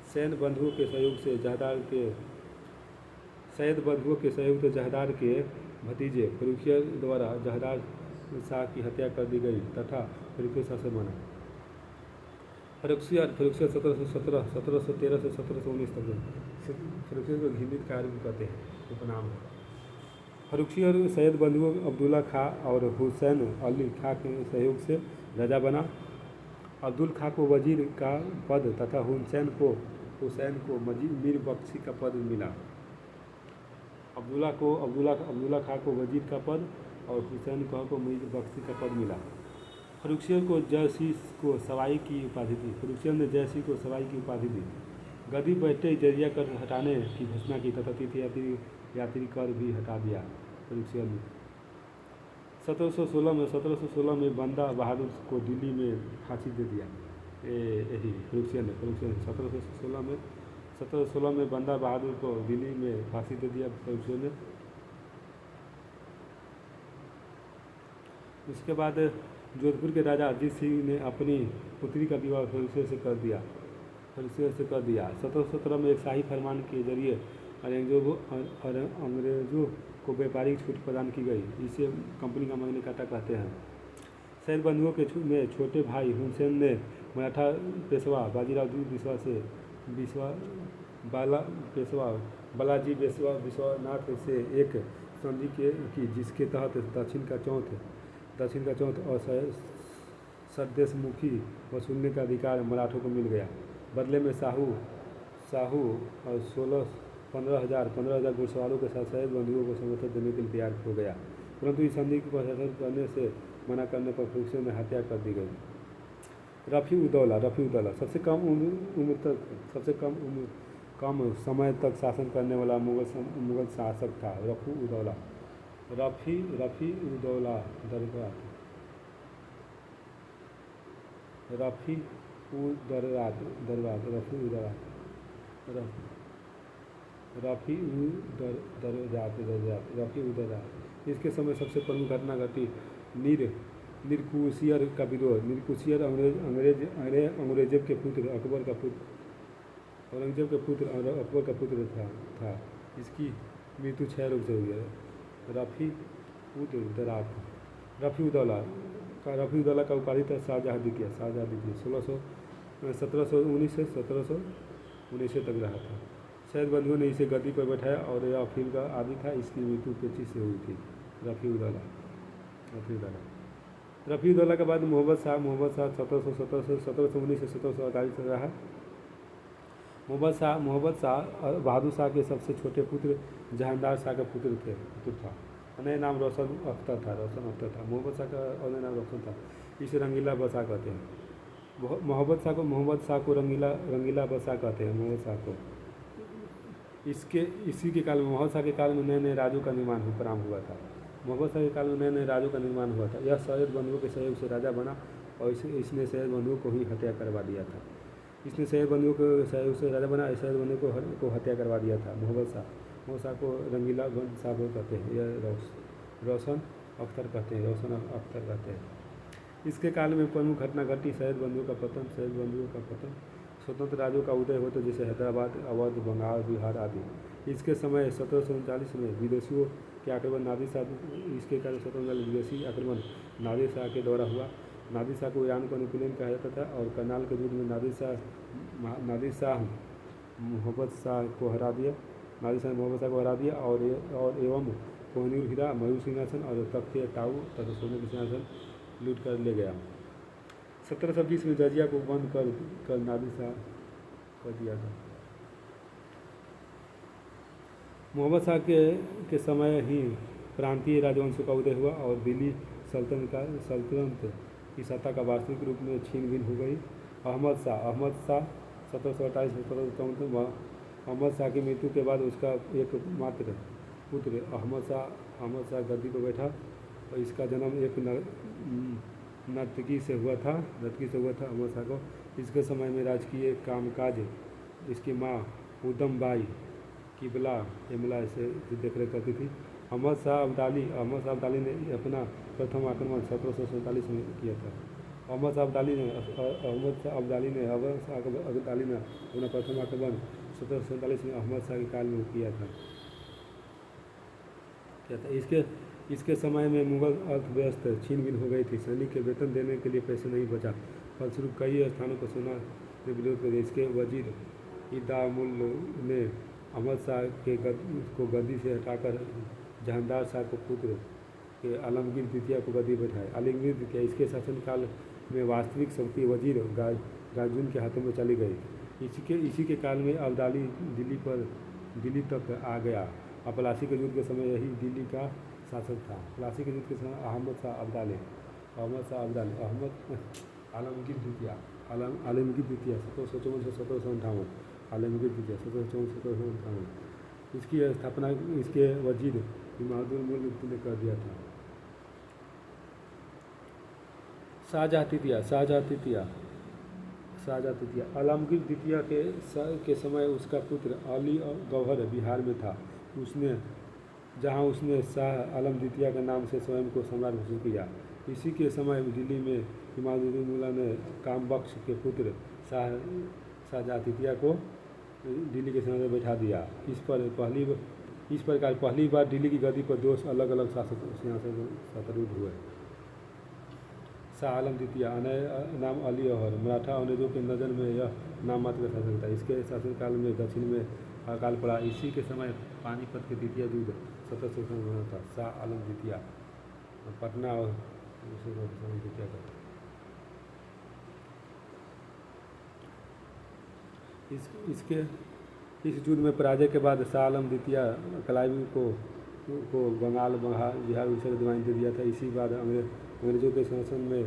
सैयद बंधुओं के सहयोग से जहादार के भतीजे फर्रुखियत द्वारा जहादार शाह की हत्या कर दी गई तथा फर्रुखियत शासक बना। फर्रुखियत 1713 से 1719 तक। फर्रुखियत को घिंदित कार्य भी कहते हैं, उपनाम है। फर्रुखियत सैयद बंधुओं अब्दुल्ला खां और हुसैन अली खां के सहयोग से राजा बना। अब्दुल खां को वजीर का पद तथा हुसैन को मीर बख्शी का पद मिला। अब्दुल्ला खां को वजीर का पद और हुसैन खां को मीर बख्शी का पद मिला। फर्रुखसियर को जयसिंह को सवाई की उपाधि दी। फर्रुखसियर ने जयसिंह को सवाई की उपाधि दी। गद्दी बैठते ही जजिया कर हटाने की घोषणा की तथा तीर्थ यात्री कर भी हटा दिया फर्रुखसियर ने। 1716 में बंदा बहादुर को दिल्ली में फांसी दे दिया। यही फर्रुखसियर ने 1716 में बंदा बहादुर को दिल्ली में फांसी दे दिया फर्रुखसियर ने। उसके बाद जोधपुर के राजा अजीत सिंह ने अपनी पुत्री का विवाह फर्रुखसियर से कर दिया। 1717 में एक शाही फरमान के जरिए अंग्रेजों को व्यापारिक छूट प्रदान की गई। इसे कंपनी का मैग्ना कार्टा कहते हैं। सैयद बंधुओं में छोटे भाई हुसैन ने मराठा पेशवा बाजीराव पेशवा बालाजी विश्वनाथ से एक संधि की, जिसके तहत दक्षिण का चौथ और सदेशमुखी वसूलने का अधिकार मराठों को मिल गया। बदले में साहू और 15,000 घुड़सवारों के साथ सैयद बंधुओं को समर्थन देने के लिए तैयार हो गया, परंतु इस संधि को हस्ताक्षर करने से मना करने पर फर्रुखसियर में हत्या कर दी गई। रफ़ी उद्दौला सबसे कम समय तक शासन करने वाला मुगल शासक था। रफ़ी उद्दौला इसके समय सबसे प्रमुख घटना घटी नीरकुशियर का विद्रोह। नीरकुशियर औरंगजेब के पुत्र अकबर का पुत्र था। इसकी मृत्यु 6 रोग से हुई है। रफ़ी उद्दौला का उपाधि था शाहजहादी की 1719 से 1719 तक रहा था। सैयद बंधुओं ने इसे गद्दी पर बैठाया और यह अफीम का आदि था। इसकी मृत्यु पेचिश से हुई थी। रफ़ी उद्दौला के बाद मोहम्मद शाह 1719 से 1748 तक रहा। मोहम्मद शाह बहादुर शाह के सबसे छोटे पुत्र जहांदार शाह का पुत्र था। अन्य नाम रोशन अख्तर था। मोहम्मद शाह का अन्य नाम रोशन था। इसे रंगीला बसा कहते हैं। मोहम्मद शाह को रंगीला बसा कहते हैं। मोहम्मद शाह को इसी के काल में मोहम्मद शाह के काल में नए राज्यों का निर्माण प्रारंभ हुआ था। यह सैयद बंधुओं के सहयोग से राजा बना और इसने सैयद बंधुओं को ही हत्या करवा दिया था। हत्या करवा दिया था। मोहम्मद शाह को रंगीला शाह कहते हैं। यह रोशन अख्तर कहते हैं। इसके काल में प्रमुख घटना घटी सैयद बंधुओं का पतन। स्वतंत्र राज्यों का उदय होता, जैसे हैदराबाद, अवध, बंगाल, बिहार आदि। इसके समय 1739 में विदेशियों के आक्रमण नादिर शाह के द्वारा हुआ। नादिर शाह को ईरान का नेपोलियन कहा जाता था और करनाल के युद्ध में नादिर शाह मोहम्मद शाह को हरा दिया और एवं कोहिनूर हीरा, मयूर सिंहासन और तख्ते टाऊ तथा सोने के सिंहासन लूट कर ले गया। 1720 में जजिया को बंद कर नादिर शाह कर दिया था। मोहम्मद शाह के समय ही प्रांतीय राजवंशों का उदय हुआ और दिल्ली सल्तनत की सत्ता का वास्तविक रूप में छीन भिन हो गई। अहमद शाह 1728 से 1754 में अहमद शाह की मृत्यु के बाद उसका एकमात्र पुत्र अहमद शाह गद्दी पर बैठा और इसका जन्म एक नर्तकी से हुआ था अहमद शाह को। इसके समय में राजकीय कामकाज इसकी माँ उदम बाई किबला एमला से देख रेख करती थी। अहमद शाह अब्दाली ने अपना प्रथम आक्रमण 1747 में किया था। अहमद शाह अब्दाली ने अपना प्रथम आक्रमण 1747 में अहमद शाह के काल में किया था। इसके समय में मुगल अर्थव्यवस्था छीन भिन हो गई थी। सैनिक के वेतन देने के लिए पैसे नहीं बचा। फलस्वरूप कई स्थानों पर सेना ने विरोध कर दिया। इसके वजीर इदामुल ने अहमद शाह को गद्दी से हटाकर जहांदार शाह को पुत्र के आलमगीर द्वितीय को गद्दी बैठाया। आलमगीर द्वितीय इसके शासनकाल में वास्तविक शक्ति वजीर गाजून के हाथों में चली गई। इसी के काल में अब्दाली दिल्ली तक आ गया और प्लासी के युद्ध के समय यही दिल्ली का शासक था। प्लासी के युद्ध के समय अहमद शाह अब्दाली आलमगीर द्वितीय 1754 से 1758 आलमगीर द्वितीय 1754 से 1758 इसकी स्थापना इसके वजीर इमादुल मुल्क ने कर दिया था। शाहजहाँ तृतीय आलमगीर द्वितीय के समय उसका पुत्र अली गौहर बिहार में था। उसने शाह आलम द्वितीय के नाम से स्वयं को सम्राट घोषित किया। इसी के समय दिल्ली में इमादुद्दौला ने कामबख्श के पुत्र शाहजहाँ तृतीय को दिल्ली के सिंहासन पर बैठा दिया। इस प्रकार पहली बार दिल्ली की गद्दी पर 2 अलग अलग शासक हुए। शाह आलम द्वितीय नाम अली गौहर मराठा अंग्रेजों के नज़र में यह नाम मात्र का शासक था। इसके शासनकाल में दक्षिण में अकाल पड़ा। इसी के समय पानीपत के द्वितीय युद्ध 1757 में हुआ था। शाह आलम द्वितीय पटना और द्वितीय का इस युद्ध में पराजय के बाद शाह आलम द्वितीय कलाइव को बंगाल बिहार उड़ीसा को दिवानी दे दिया था। इसी बाद अंग्रेजों के शासन में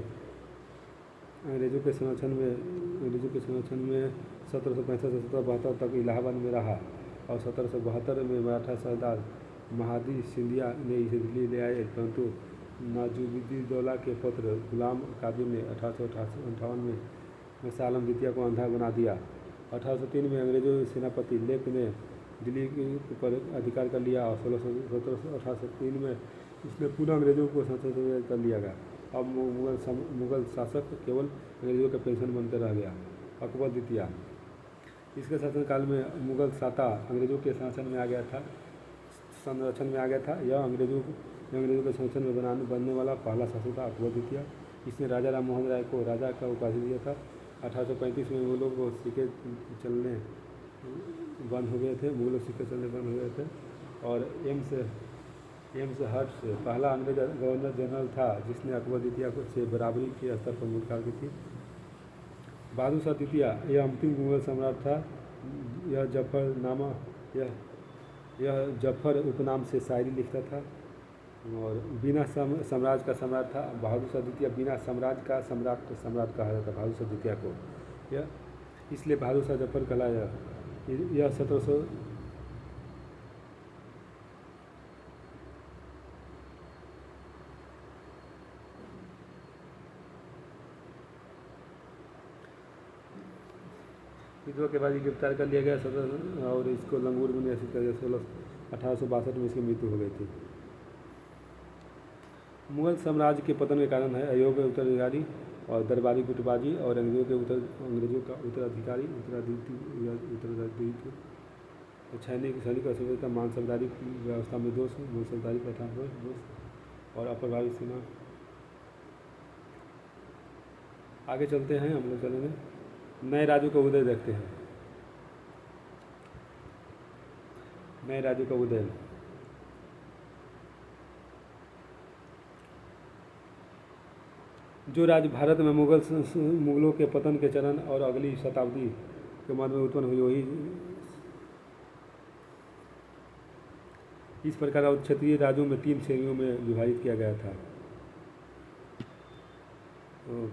1765 से 1772 तक इलाहाबाद में रहा और 1772 में मराठा सरदार महादी सिंधिया ने इसे दिल्ली ले आए, परंतु नवाजुद्दौला के पुत्र गुलाम कादिर ने 1858 में शाह आलम द्वितीय को अंधा बना दिया। 1803 में अंग्रेजों के सेनापति लेक ने दिल्ली पर अधिकार कर लिया और 1803 में इसने पुनः अंग्रेजों को शासन कर लिया गया। अब मुगल शासक केवल अंग्रेजों का पेंशन बनकर रह गया। अकबर द्वितीय इसके शासनकाल में मुगल साता अंग्रेजों के शासन में आ गया था। यह अंग्रेजों के शासन में बनने वाला पहला शासक था अकबर द्वितीय। इसने राजा राम मोहन राय को राजा का उपाधि दिया था। 1835 में मुगलों को सिक्के चलने बंद हो गए थे और एम्स हर्ट्स पहला अंग्रेज गवर्नर जनरल था जिसने अकबर द्वितीय से बराबरी के स्तर पर मुलाकात की थी। बहादुर शाह द्वितीय यह अंतिम मुगल सम्राट था। यह जफर उपनाम से शायरी लिखता था और बिना साम्राज्य का सम्राट था। बहादुर शाह द्वितीय बिना साम्राज्य का सम्राट कहा जाता बहादुर शाह द्वितीय को। यह इसलिए बहादुर शाह जफर कहलाया। यह 1700 विद्रोह के बाद गिरफ्तार कर लिया गया और इसको लंगूर में नियंत्रित कर दिया। 1862 में इसकी मृत्यु हो गई थी। मुगल साम्राज्य के पतन के कारण है अयोग्य उत्तराधिकारी और दरबारी गुटबाजी और अंग्रेजों का उत्तराधिकारी सैनिक असभ्यता मानसबदारी व्यवस्था में दोष मनसबदारी प्रथा दोष और अप्रभावी सीमा। आगे चलते हैं हम लोग चलेंगे नए राज्यों का उदय देखते हैं। नए राज्यों का उदय जो राज्य भारत में मुगलों के पतन के चरण और अगली शताब्दी के मध्य में उत्पन्न हुई वही इस प्रकार और क्षेत्रीय राज्यों में 3 श्रेणियों में विभाजित किया गया था।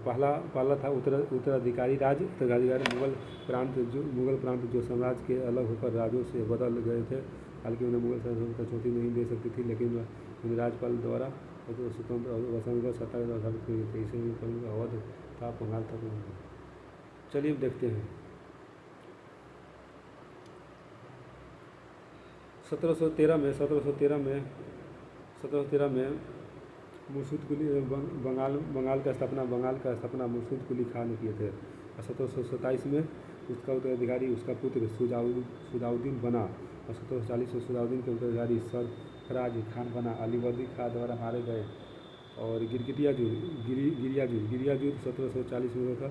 पहला था उत्तराधिकारी राज्य। मुगल प्रांत जो साम्राज्य के अलग होकर राज्यों से बदल गए थे। हालांकि उन्हें मुगल शासन को चोटी नहीं दे सकती थी, लेकिन उन्हें राज्यपाल द्वारा स्वतंत्र और वसांगत सत्ता आधारित किए थे। इसे अवध था, बंगाल था। चलिए देखते हैं। 1713 में मुर्शिद कुली बंगाल का स्थापना मुर्शिद कुली खान ने किए थे। 1727 में उसका उत्तराधिकारी उसका पुत्र सुजाउद्दीन बना और 1740 में सुजाउद्दीन के उत्तराधिकारी सरफराज खान बना। अलीवर्दी खां द्वारा मारे गए और गिरियाजुद 1740 में हुआ था।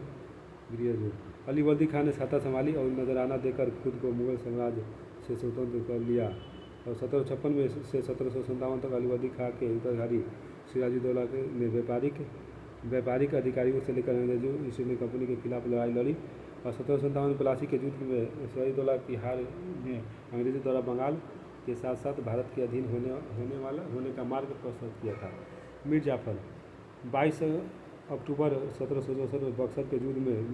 अलीवर्दी खान ने सत्ता संभाली और नजराना देकर खुद को मुगल साम्राज्य से स्वतंत्र कर लिया और 1756 में से 1757 तक अलीवर्दी खां के उत्तराधिकारी सिराजुद्दौला ने व्यापारिक अधिकारियों से लेकर अंग्रेजों ईस्ट इंडिया कंपनी के खिलाफ लड़ाई लड़ी और 1757 में प्लासी के युद्ध में सिराजुद्दौला की हार में अंग्रेजों द्वारा बंगाल के साथ साथ भारत के अधीन होने का मार्ग प्रशस्त किया था। मीर जाफ़र 22 अक्टूबर 1764 में बक्सर के युद्ध में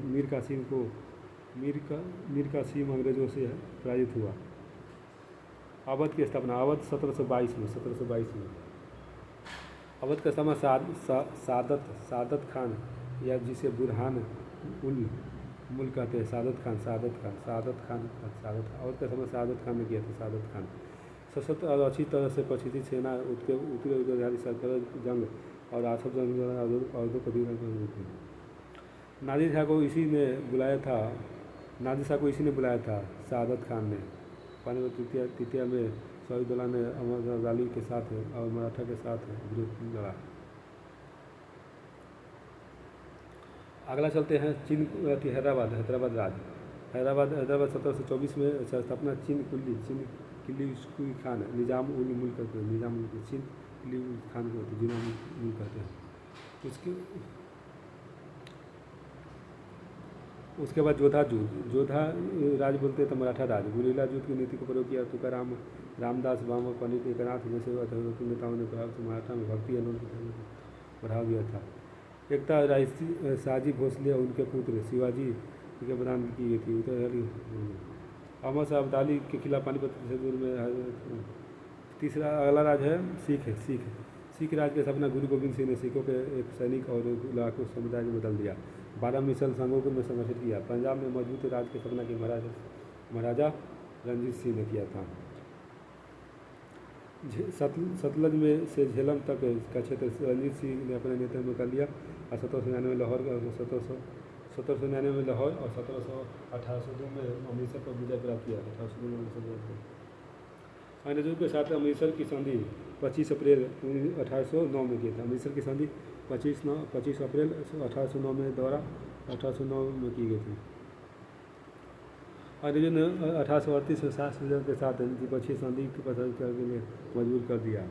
मीर कासिम अंग्रेज़ों से पराजित हुआ। अवध की स्थापना अवध 1722 में अवध का समय सादत खान या जिसे बुरहान उल मुल्क कहते हैं, अवध का समय सादत खान ने किया था। सादत खान सशक्त और अच्छी तरह से प्रशिक्षित सेना उत्तराधिकारी सरकार जंग और आसफ जंग अवधों को नादिर शाह को इसी ने बुलाया था। सादत खान ने पानीपत तृतीया में शहीदुल्लाह ने अहमद अली के साथ और मराठा के साथ विरोध लड़ा। अगला चलते हैं चीन हैदराबाद राज। हैदराबाद 1724 में स्थापना चीन कुली खान निजाम उल मुल्क कहते हैं। चीन कुली खान को निजाम उल मुल्क कहते हैं। उसके बाद जोधा राज बोलते हैं तो मराठा राज। गुरिल्ला युद्ध की नीति को प्रयोग किया। तुकाराम रामदास बाबा पंडित एकनाथ जैसे नेताओं ने मराठा में भक्ति आंदोलन को बढ़ावा दिया था। एकता रायसी शाहजी भोसले और उनके पुत्र शिवाजी के प्रदान की गई थी। अहमद शाह अब्दाली के खिलाफ पानीपत में। तीसरा अगला राज है सिख राज के स्थापना गुरु गोविंद सिंह ने सिखों के एक सैनिक और लाखों समुदाय में बदल दिया। 12 मिसल संघों में संगठित किया। पंजाब में मजबूत राज की स्थापना की महाराजा रंजीत सिंह ने किया था। सतलज में से झेलम तक का क्षेत्र रंजीत सिंह ने अपने नेतृत्व में कर लिया। और 1799 में लाहौर और 1718 में अमृतसर पर विजय प्राप्त किया। अंग्रेजों के साथ अमृतसर की संधि 25 अप्रैल 1809 में की थी। अमृतसर की संधि 25 अप्रैल 1809 में 1809 में की गई थी। अंग्रेजों ने 1838 में 7 के साथ द्विपक्षीय संधि के प्रसारित करने के लिए मजबूर कर दिया।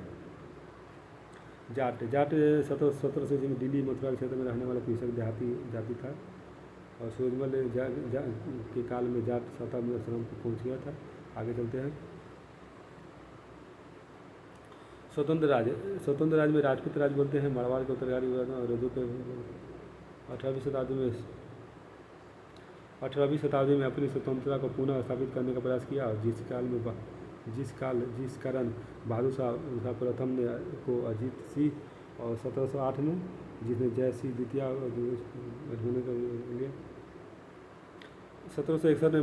जाट 1700 में दिल्ली मथुरा के क्षेत्र में रहने वाला कृषक जाति था और सूरजमल के काल में जाट सत्ता में आश्रम को पहुँच गया था। आगे चलते हैं। स्वतंत्र राज में राजपूत राज बोलते हैं। मारवाड़ के उत्तराधिकारी अंग्रेजों के 18वीं शताब्दी में अपनी स्वतंत्रता को पुनः स्थापित करने का प्रयास किया और जिस कारण बहादुर शाह प्रथम ने को अजीत सिंह और 1708 में जिसने जय सिंह द्वितीय होने के लिए 1761 में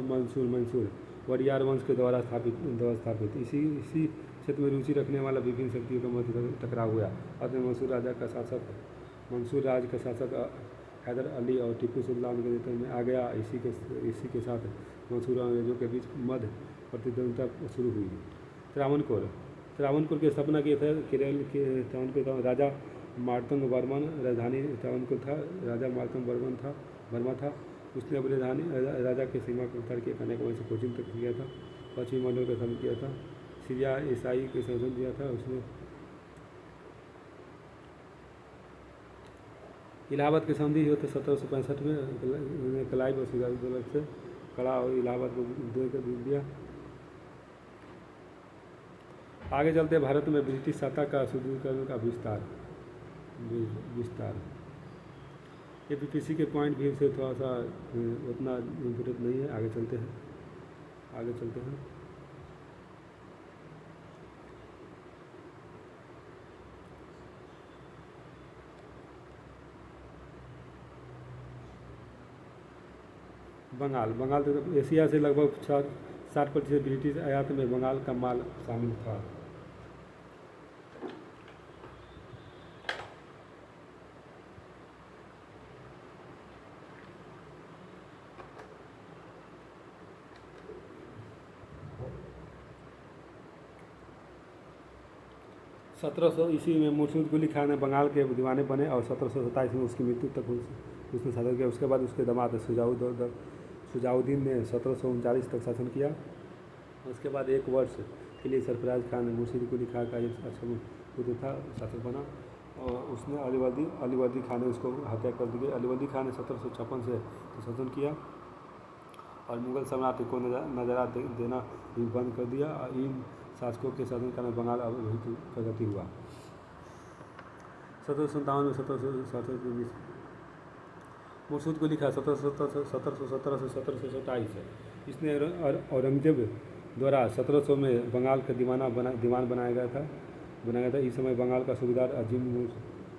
मंसूर वडियार वंश के द्वारा स्थापित इसी क्षेत्र में रुचि रखने वाला विभिन्न शक्तियों के मध्य टकराव हुआ। अंत में मंसूर राज का शासक हैदर अली और टीपू सुल्तान के नेतृत्व में आ गया। इसी के साथ मंसूर और अंग्रेजों के बीच मध्य प्रतिद्वंदिता शुरू हुई। त्रावणकोर की स्थापना की थे। केरल के त्रावणकोर राजा मार्तंग वर्मन राजधानी त्रावणकोर था। राजा मार्तंग वर्मा था। उसने अपनी राजधानी राजा के सीमा को उतार के कन्याकुमारी से कोचिन तक किया था। पश्चिमी मंडल का शासन किया था। सीरिया ईसाई के शासन दिया था उसने। इलाहाबाद की संधि हुई तो 1765 में क्लाइव और सिराजुद्दौला से कड़ा और इलाहाबाद को देकर दिया। आगे चलते भारत में ब्रिटिश सत्ता का सुदृढ़ीकरण का विस्तार। ये बीपीसी के पॉइंट भी से थोड़ा सा उतना इम्पोर्टेंट नहीं है। आगे चलते हैं। बंगाल तो एशिया से लगभग 60% ब्रिटिश आयात में बंगाल का माल शामिल था। ईस्वी में मुर्शिद कुली खान बंगाल के दीवाने बने और 1727 में उसकी मृत्यु तक उसने शासन किया। उसके बाद उसके दामाद शुजाउद्दीन ने 1739 तक शासन किया। उसके बाद 1 वर्ष के लिए सरफराज खान मुर्शिद कुली खान का एक पुत्र था, शासक बना और उसने अलीवर्दी खान ने उसको हत्या कर दी गई। अलीवर्दी खान ने 1756 से शासन किया और मुगल सम्राट को नजरा देना भी बंद कर दिया। इन शासकों के शासन का बंगाल अवरोहित प्रगति हुआ। 1757 में 1727 मकसूद को लिखा 1717 से 1727 है। इसने औरंगजेब द्वारा 1700 में बंगाल का दीवान बनाया गया था। इस समय बंगाल का सूबेदार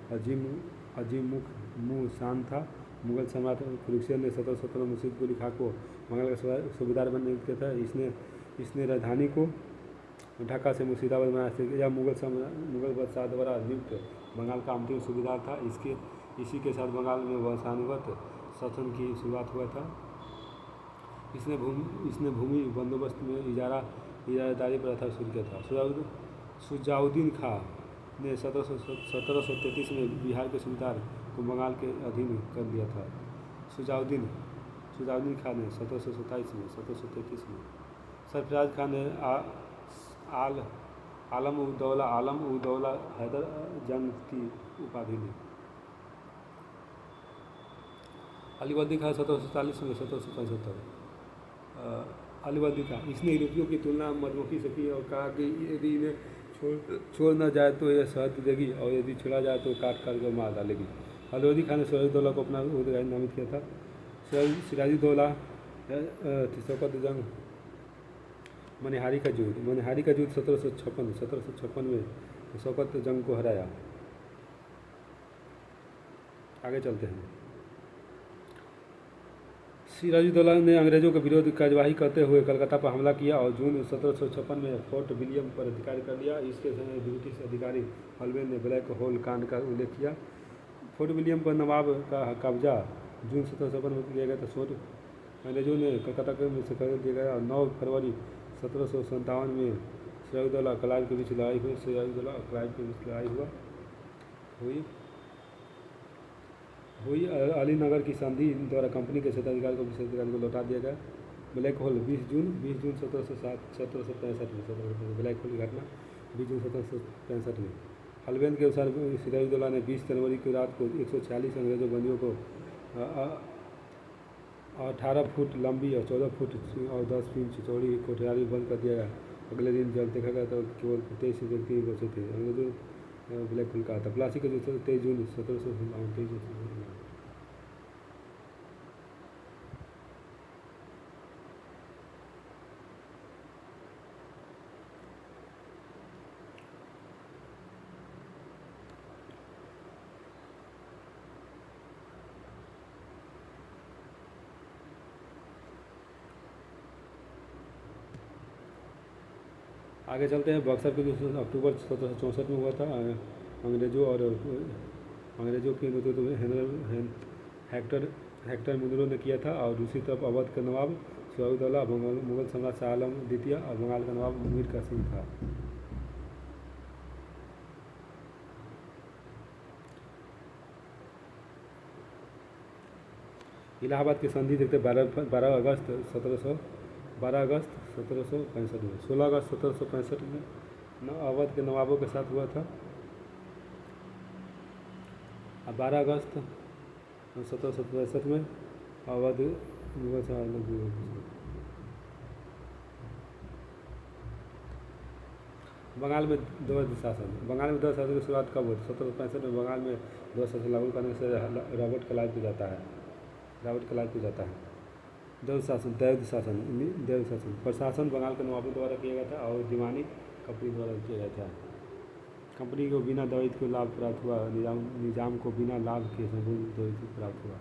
अजीमुख शान था। मुगल सम्राट पुरुषेर ने 1717 में मकसूद कुली खां को बंगाल का सूबेदार नियुक्त किया था। इसने राजधानी को ढाका से मुर्शिदाबाद बनाया। यह मुगल बादशाह द्वारा नियुक्त बंगाल का अंतिम सूबेदार था। इसी के साथ बंगाल में वंशानुगत शासन की शुरुआत हुआ था। इसने भूमि बंदोबस्त में इजारादारी प्रथा शुरू किया था। शुजाउद्दीन खां ने 1733 में बिहार के सूबेदार को बंगाल के अधीन कर लिया था। शुजाउद्दीन खां ने 1733 में सरफराज खान ने आलम उद दौला हैदर जंग की उपाधि ली। अलीवर्दी खां 1740 में 1775 अलीवर्दी खां इसने यूरोपियों की तुलना मधुमक्खी से की और कहा कि यदि इन्हें छोड़ न जाए तो यह शहद देगी और यदि छोड़ा जाए तो काट कर मार डालेगी। अलीवर्दी खां ने सिराजुद्दौला को अपना उद्गार नामित किया था। सिराजुद्दौला शौकत जंग मनिहारी का युद्ध 1756 में शौकत जंग को हराया। आगे चलते हैं। सिराजुद्दौला ने अंग्रेजों के विरोध कार्यवाही करते हुए कलकत्ता पर हमला किया और जून 1756 में फोर्ट विलियम पर अधिकार कर लिया। इसके समय ब्रिटिश अधिकारी हल्वेन ने ब्लैक होल कांड का उल्लेख किया। फोर्ट विलियम पर नवाब का कब्जा जून 1756 में किया गया था। फोर्ट अंग्रेजों ने कलकत्ता में से कर दिया गया और 9 फरवरी 1757 में सिराजुद्दौला क्लाइव के बीच लड़ाई हुई। अलीनगर की संधि द्वारा कंपनी के क्षेत्राधिकार को ब्रिटिश अधिकारी को लौटा दिया गया। ब्लैक होल 20 जून 1765 में ब्लैक होल की घटना 20 जून 1765 में हल्वेन के अनुसार सिराजुद्दौला ने 20 जनवरी की रात को 146 अंग्रेजों बंदियों को 18 फुट लंबी और 14 फुट और 10 इंच चौड़ी कोठरी बंद कर दिया गया। अगले दिन जब देखा गया तो केवल 23 व्यक्ति बचे थे। अंग्रेजों ब्लैक होल कहा था। प्लासी का जो 23 जून 1723 आगे चलते हैं। बक्सर के युद्ध अक्टूबर 1764 में हुआ था। अंग्रेजों के नेतृत्व में हेक्टर मुनरो ने किया था और दूसरी तरफ अवध का नवाब सिराजुद्दौला, मुगल सम्राट शाह आलम द्वितीय और बंगाल का नवाब मीर कासिम था। इलाहाबाद की संधि देखते 12 अगस्त 1765 में 16 अगस्त 1765 में अवध के नवाबों के साथ हुआ था। 12 अगस्त 1767 में अवध बंगाल में द्वैध शासन की शुरुआत कब हुई? 1765 में बंगाल में द्वैध शासन लागू करने से रॉबर्ट क्लाइव को जाता है। दैव शासन प्रशासन बंगाल के नवाबों द्वारा किया गया था और दीवानी कंपनी द्वारा किया गया था। कंपनी को बिना दायित्व को लाभ प्राप्त हुआ। निजाम को बिना लाभ के संपूर्ण दायित्व प्राप्त हुआ।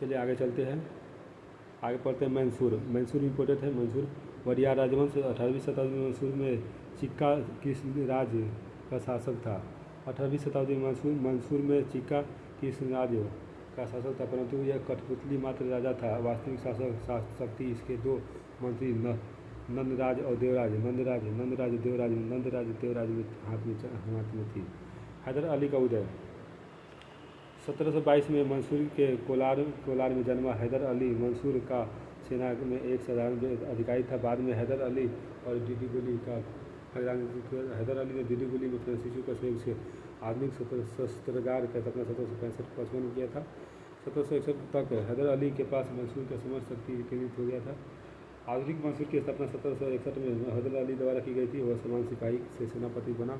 चलिए आगे चलते हैं। आगे पढ़ते हैं मैसूर इम्पोर्टेड है। मैसूर वड़िया राजवंश 18वीं शताब्दी में मैसूर में चिक्का कृष्ण राज का शासक था। 18वीं शताब्दी में मैसूर में चिक्का कृष्ण राज का शासक था, परंतु यह कठपुतली मात्र राजा था। वास्तविक शासक शक्ति इसके 2 मंत्री नंदराज और देवराज में हाथ में थी। हैदर अली का उदय 1722 में मैसूर के कोलार में जन्मा हैदर अली मैसूर का सेना में एक साधारण अधिकारी था। बाद में हैदर अली और डीडी गोली का हैदर अली ने डीडी गोली में फ्रांसीसियों का सहयोग से आधुनिक शस्त्रागार का स्थापना 1765-55 में किया था। 1761 तक हैदर अली के पास मैसूर का समर शक्ति केंद्रित हो गया था। आधुनिक मैसूर की स्थापना 1761 में हैदर अली द्वारा की गई थी। वह सामान्य सिपाही से सेनापति बना।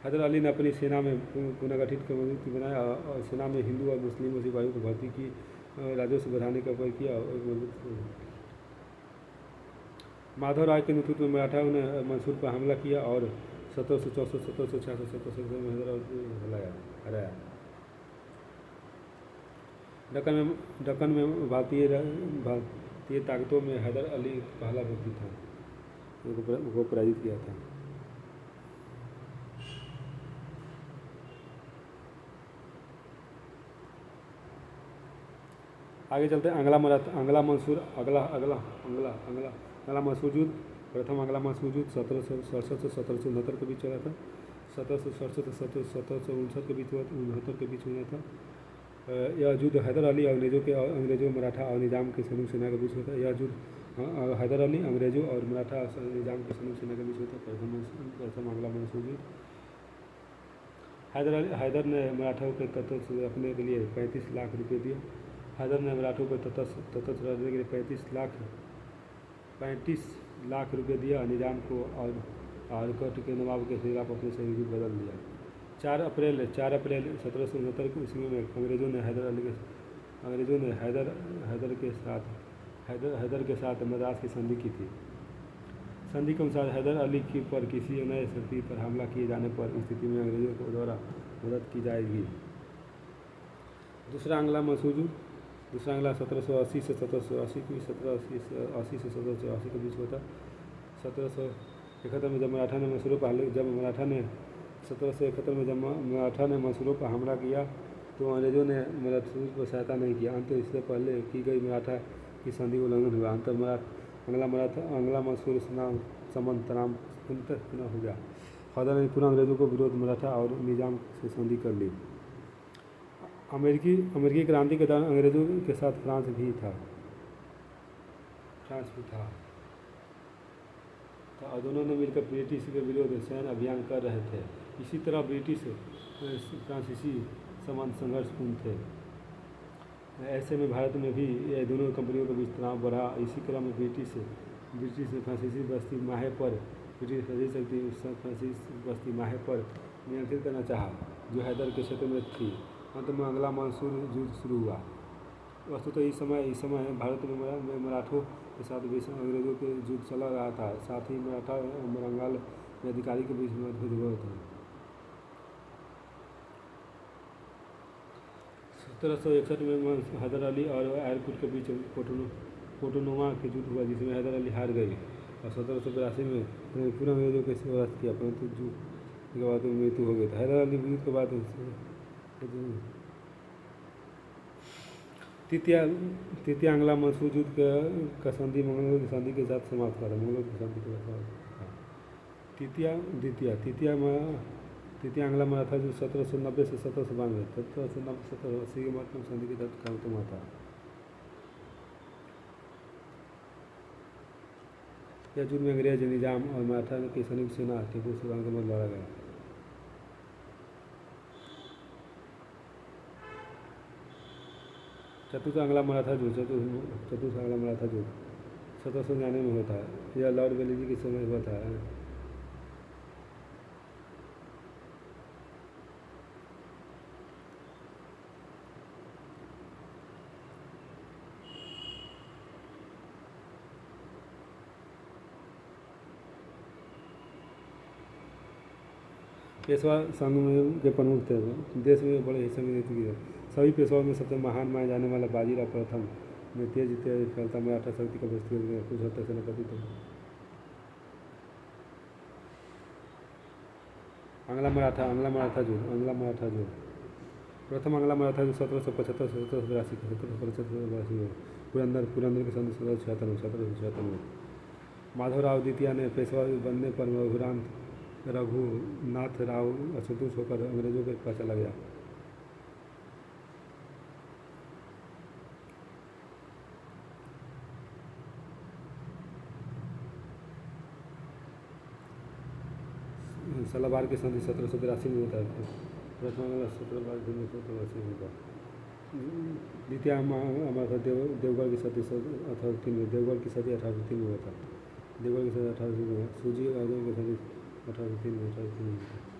हैदर अली ने अपनी सेना में पुनर्गठित कमेटी बनाया और सेना में हिंदू और मुस्लिम सिपाहियों को भर्ती की, राजस्व बढ़ाने का उपाय किया और एक मजबूत माधव राय के नेतृत्व में मराठाओं ने मैसूर पर हमला किया और 1764, 1766, 1767 में हैदर अली हराया। दक्कन में भारतीय ताकतों में हैदर अली पहला व्यक्ति था, उनको पराजित किया था। आगे चलते हैं अंगला मंसूर युद्ध। प्रथम अंगला मंसूर युद्ध 1767 से 1769 के बीच चला था। 1767 से 1759 के बीच हुआ था। यह युद्ध हैदर अली अंग्रेजों मराठा और निजाम की संयुक्त सेना के बीच हुआ था। यह युद्ध हैदर अली अंग्रेजों और मराठा निजाम की संयुक्त सेना के बीच हुआ था। प्रथम अंगला मंसूर युद्ध। हैदर ने मराठाओं के तटस्थ रखने के लिए 35 लाख रुपये दिए। हैदर ने मराठों को तटस्थ रखने के लिए 35 लाख रुपये दिया। निजाम को और आरकट के नवाब के खिलाफ अपने सहयोगी बदल दिया। 4 अप्रैल 1769 ईस्वी में अंग्रेजों ने हैदर के साथ मद्रास की संधि की थी। संधि के अनुसार हैदर अली पर किसी नए शक्ति पर हमला किए जाने पर स्थिति में अंग्रेजों को द्वारा मदद की जाएगी। दूसरा अंगला मंसूर युद्ध। दूसरा अंगला 1780 से 1780 के बीच 1780 के बीच हुआ था। 1771 में जब मराठा ने मैसूर पर हमला किया तो अंग्रेजों ने मैसूर पर सहायता नहीं किया। अंत इससे पहले की गई मराठा की संधि उल्लंघन हुआ। अंत अंगला मैसूर संबंध तनाव पुनः हो गया। हैदर ने पुनः अंग्रेजों को विरोध मराठा और निजाम से संधि कर ली। अमेरिकी क्रांति के दौरान अंग्रेजों के साथ फ्रांस भी था और दोनों ने मिलकर ब्रिटिश के विरुद्ध सैन्य अभियान कर रहे थे। इसी तरह ब्रिटिश फ्रांसीसी संबंध संघर्षपूर्ण थे। ऐसे में भारत में भी ये दोनों कंपनियों के बीच तनाव बढ़ा। इसी क्रम में ब्रिटिश ने फ्रांसीसी बस्ती माहे पर नियंत्रित करना चाहा, जो हैदर के क्षेत्र में थी। अंत में अंगला मंसूर युद्ध शुरू हुआ। वस्तुतः इस समय भारत में मराठों के साथ अंग्रेजों के युद्ध चला रहा था। साथ ही मराठा बंगाल में अधिकारी के बीच मतभेद हुआ था। 1761 में हैदर अली और एयरकुट के बीच कोटोनोवा के युद्ध हुआ, जिसमें हैदर अली हार गई और 1782 में पूरा अंग्रेजों के परास्त किया, परंतु युद्ध के बाद मृत्यु हो गई था। हैदर अली युद्ध के बाद तृतीय अंगला मंसूर युद्ध का संधि मंगलोर की संधि के साथ समाप्त हुआ था। तृतीय अंगला मराठा युद्ध 1790 से 1792, 1780 के महात्मा संधि के साथ खत्म हुआ था। यह युद्ध में अंग्रेज निजाम और मराठा की संयुक्त सेना टीपू सुल्तान के मध्य लड़ा गया। चतुर्थ अंगला मराठा युद्ध 1799 में हुआ था। यह लॉर्ड वेलेस्ली के समय हुआ था। पेशवा संघ के प्रमुख थे। देश में बड़े हिस्से में नेतृत्व किया। सभी पेशवाओं में सबसे महान माने जाने वाला बाजीराव प्रथम ने तेज फैलता मराठा शक्ति का विस्तृत किया। कुछ हद तक सेनापति थे। अंगला मराठा युद्ध। प्रथम अंगला मराठा युद्ध 1775 से 1782 में पुरंदर के संधि 1776 में। माधवराव द्वितीय ने पेशवा बनने पर रघुनाथ राव असंतुष्ट होकर अंग्रेजों के पास चला गया। सलाबार की संधि 1782 में होता है। प्रथम 1782 में होता है। द्वितीय अमाथा देवगढ़ की सती 1803 में, देवगढ़ की सती 1803 में हुआ था। देवगढ़ की सती 1803 में, सूजी की सती 1803 में होता है।